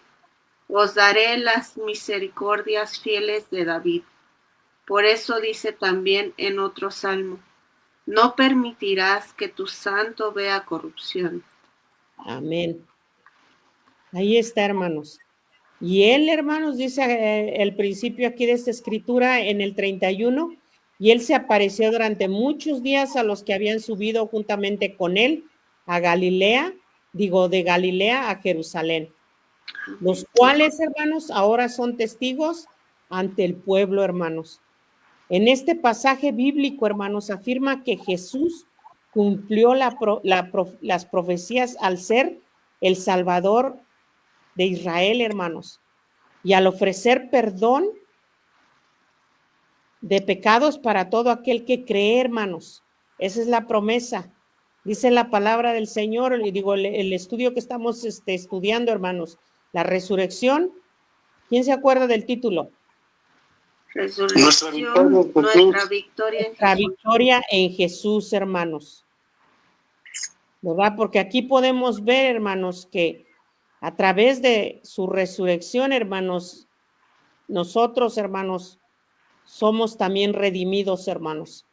Os daré las misericordias fieles de David. Por eso dice también en otro salmo: No permitirás que tu santo vea corrupción. Amén. Ahí está, hermanos. Y él, hermanos, dice el principio aquí de esta escritura en el 31, y él se apareció durante muchos días a los que habían subido juntamente con él a Galilea, de Galilea a Jerusalén, los cuales, hermanos, ahora son testigos ante el pueblo, hermanos. En este pasaje bíblico, hermanos, afirma que Jesús cumplió las profecías al ser el Salvador de Israel, hermanos, y al ofrecer perdón de pecados para todo aquel que cree, hermanos. Esa es la promesa. Dice la palabra del Señor, y el estudio que estamos estudiando, hermanos, la resurrección. ¿Quién se acuerda del título? Resurrección, nuestra victoria en Jesús, hermanos. ¿Verdad? Porque aquí podemos ver, hermanos, que a través de su resurrección, hermanos, nosotros, hermanos, somos también redimidos, hermanos.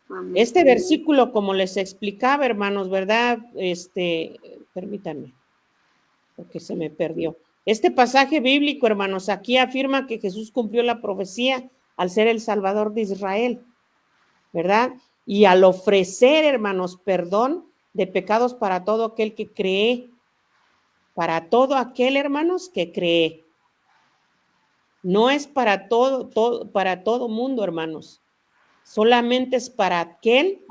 Amén. Este versículo, como les explicaba, hermanos, ¿verdad? Permítanme, porque se me perdió. Este pasaje bíblico, hermanos, aquí afirma que Jesús cumplió la profecía al ser el Salvador de Israel, ¿verdad? Y al ofrecer, hermanos, perdón de pecados para todo aquel que cree, para todo aquel, hermanos, que cree. No es para todo mundo, hermanos. Solamente es para aquel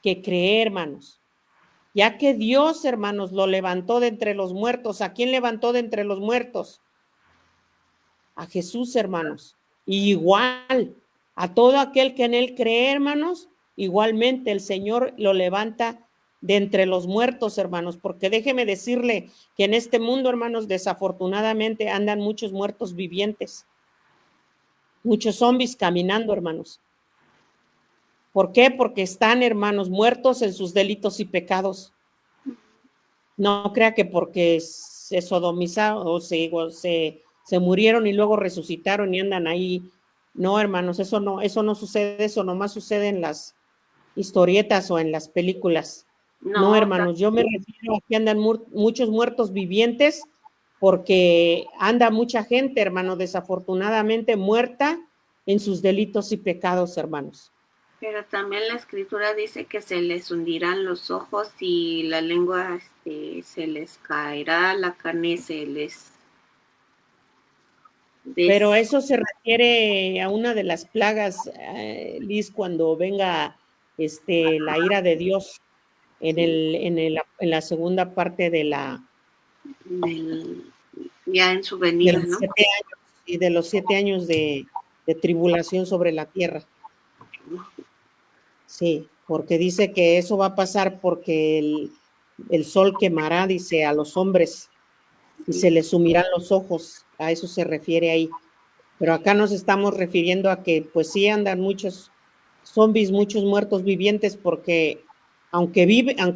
que cree, hermanos. Ya que Dios, hermanos, lo levantó de entre los muertos. ¿A quién levantó de entre los muertos? A Jesús, hermanos. Y igual, a todo aquel que en él cree, hermanos, igualmente el Señor lo levanta de entre los muertos, hermanos, porque déjeme decirle que en este mundo, hermanos, desafortunadamente andan muchos muertos vivientes, muchos zombies caminando, hermanos. ¿Por qué? Porque están, hermanos, muertos en sus delitos y pecados. No crea que porque se sodomizaron o se murieron y luego resucitaron y andan ahí. No, hermanos, eso no sucede, eso nomás sucede en las historietas o en las películas. No, hermanos, yo me refiero a que andan muchos muertos vivientes porque anda mucha gente, hermano, desafortunadamente muerta en sus delitos y pecados, hermanos. Pero también la escritura dice que se les hundirán los ojos y la lengua se les caerá, la carne se les... Pero eso se refiere a una de las plagas, Liz, cuando venga la ira de Dios en la segunda parte de ya en su venida, ¿no? 7 años, y de los 7 años de tribulación sobre la tierra. Sí, porque dice que eso va a pasar porque el sol quemará, dice, a los hombres y se les sumirán los ojos. A eso se refiere ahí. Pero acá nos estamos refiriendo a que pues sí andan muchos zombies, muchos muertos vivientes, porque aunque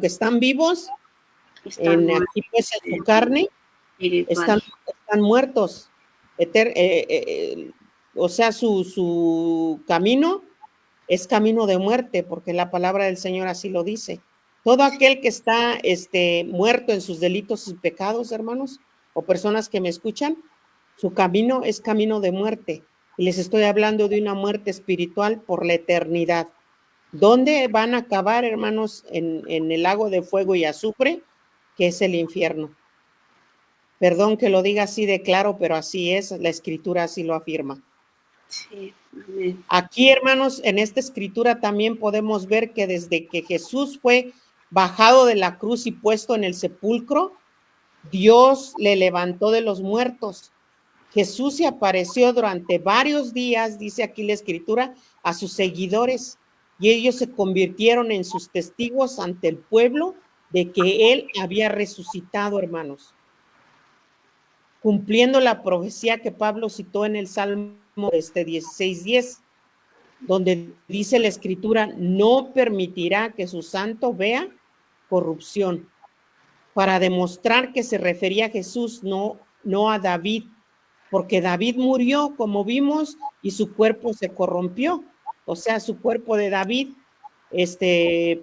están vivos, aquí pues en su carne, están muertos. O sea, su camino es camino de muerte, porque la palabra del Señor así lo dice. Todo aquel que está muerto en sus delitos y pecados, hermanos, o personas que me escuchan, su camino es camino de muerte. Y les estoy hablando de una muerte espiritual por la eternidad. ¿Dónde van a acabar, hermanos? En el lago de fuego y azufre, que es el infierno. Perdón que lo diga así de claro, pero así es, la escritura así lo afirma. Sí, amén. Aquí, hermanos, en esta escritura también podemos ver que desde que Jesús fue bajado de la cruz y puesto en el sepulcro, Dios le levantó de los muertos. Jesús se apareció durante varios días, dice aquí la escritura, a sus seguidores, y ellos se convirtieron en sus testigos ante el pueblo de que él había resucitado, hermanos, cumpliendo la profecía que Pablo citó en el Salmo 16:10, donde dice la escritura: no permitirá que su santo vea corrupción, para demostrar que se refería a Jesús, no a David, porque David murió, como vimos, y su cuerpo se corrompió. O sea, su cuerpo de David,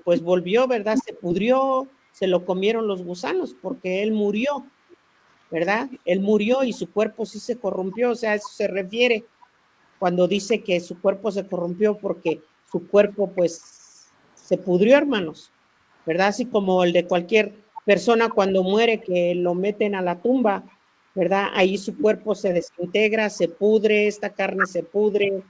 pues volvió, ¿verdad? Se pudrió, se lo comieron los gusanos, porque él murió, ¿verdad? Él murió y su cuerpo sí se corrompió, o sea, a eso se refiere cuando dice que su cuerpo se corrompió, porque su cuerpo, pues, se pudrió, hermanos, ¿verdad? Así como el de cualquier persona cuando muere, que lo meten a la tumba, ¿verdad? Ahí su cuerpo se desintegra, se pudre, esta carne se pudre,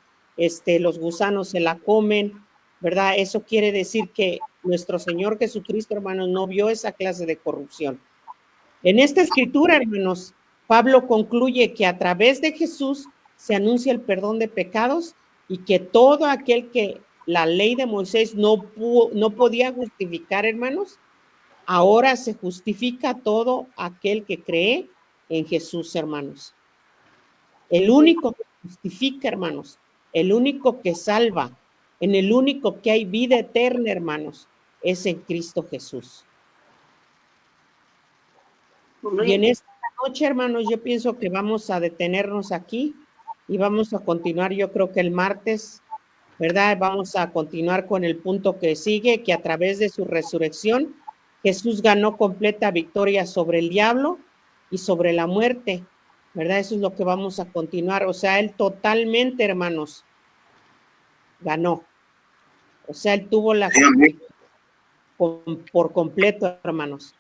los gusanos se la comen, ¿verdad? Eso quiere decir que nuestro Señor Jesucristo, hermanos, no vio esa clase de corrupción. En esta escritura, hermanos, Pablo concluye que a través de Jesús se anuncia el perdón de pecados y que todo aquel que la ley de Moisés no podía justificar, hermanos, ahora se justifica todo aquel que cree en Jesús, hermanos. El único que justifica, hermanos, el único que salva, en el único que hay vida eterna, hermanos, es en Cristo Jesús. Y en esta noche, hermanos, yo pienso que vamos a detenernos aquí y vamos a continuar, yo creo que el martes, ¿verdad? Vamos a continuar con el punto que sigue, que a través de su resurrección, Jesús ganó completa victoria sobre el diablo y sobre la muerte, ¿verdad? Eso es lo que vamos a continuar. O sea, él totalmente, hermanos, ganó. O sea, él tuvo la por completo, hermanos.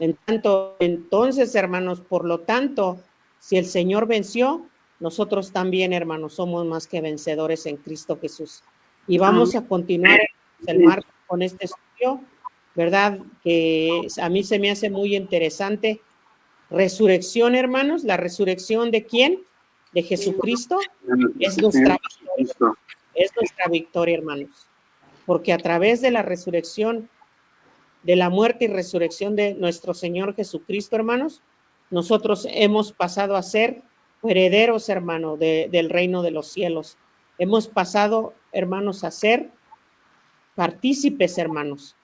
Entonces, hermanos, por lo tanto, si el Señor venció, nosotros también, hermanos, somos más que vencedores en Cristo Jesús. Y vamos a continuar el martes con este estudio, ¿verdad? Que a mí se me hace muy interesante. Resurrección, hermanos, la resurrección ¿de quién? De Jesucristo. Es nuestra victoria. Es nuestra victoria, hermanos. Porque a través de la resurrección, de la muerte y resurrección de nuestro Señor Jesucristo, hermanos, nosotros hemos pasado a ser herederos, hermano, del reino de los cielos. Hemos pasado, hermanos, a ser partícipes, hermanos,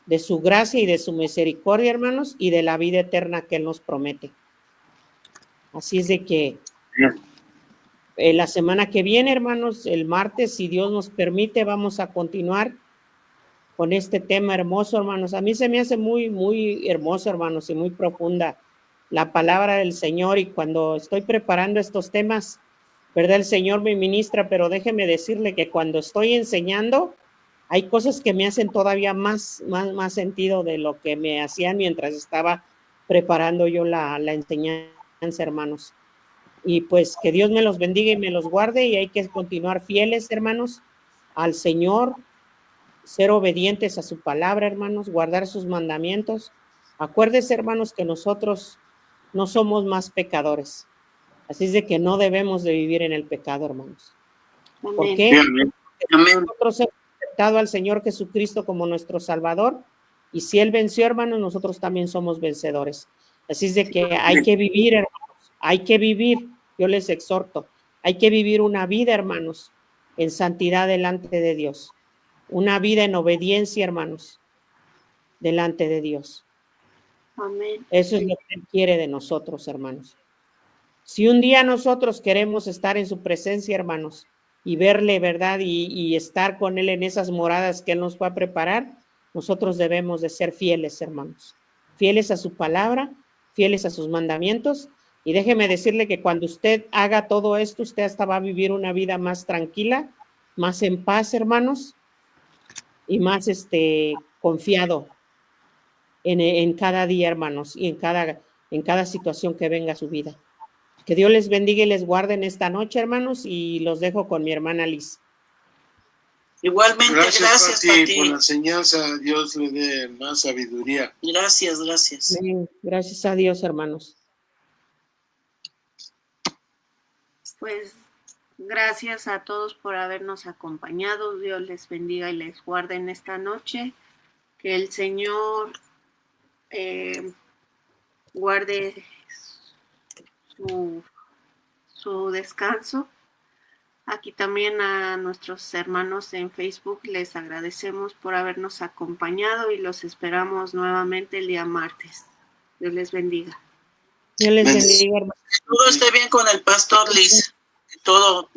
de su gracia y de su misericordia, hermanos, y de la vida eterna que Él nos promete. Así es de que la semana que viene, hermanos, el martes, si Dios nos permite, vamos a continuar con este tema hermoso, hermanos. A mí se me hace muy, muy hermoso, hermanos, y muy profunda la palabra del Señor. Y cuando estoy preparando estos temas, ¿verdad? El Señor me ministra, pero déjeme decirle que cuando estoy enseñando, hay cosas que me hacen todavía más sentido de lo que me hacían mientras estaba preparando yo la enseñanza, hermanos. Y pues que Dios me los bendiga y me los guarde, y hay que continuar fieles, hermanos, al Señor, ser obedientes a su palabra, hermanos, guardar sus mandamientos. Acuérdense, hermanos, que nosotros no somos más pecadores. Así es de que no debemos de vivir en el pecado, hermanos. Amén. ¿Por qué? Amén. Porque nosotros hemos aceptado al Señor Jesucristo como nuestro Salvador, y si Él venció, hermanos, nosotros también somos vencedores. Así es de que hay que vivir, hermanos, hay que vivir, yo les exhorto, hay que vivir una vida, hermanos, en santidad delante de Dios. Una vida en obediencia, hermanos, delante de Dios. Amén. Eso es lo que Él quiere de nosotros, hermanos. Si un día nosotros queremos estar en su presencia, hermanos, y verle, ¿verdad? Y estar con Él en esas moradas que Él nos va a preparar, nosotros debemos de ser fieles, hermanos, fieles a su palabra, fieles a sus mandamientos. Y déjeme decirle que cuando usted haga todo esto, usted hasta va a vivir una vida más tranquila, más en paz, hermanos, y más confiado en cada día, hermanos, y en cada situación que venga a su vida. Que Dios les bendiga y les guarde en esta noche, hermanos, y los dejo con mi hermana Liz. Igualmente, gracias Pati. Por la enseñanza, Dios le dé más sabiduría. Gracias, gracias. Amén. Gracias a Dios, hermanos. Pues gracias a todos por habernos acompañado. Dios les bendiga y les guarde en esta noche. Que el Señor guarde su descanso. Aquí también a nuestros hermanos en Facebook les agradecemos por habernos acompañado y los esperamos nuevamente el día martes. Dios les bendiga. Dios les bendiga, hermanos. Todo esté bien con el pastor Liz. Todo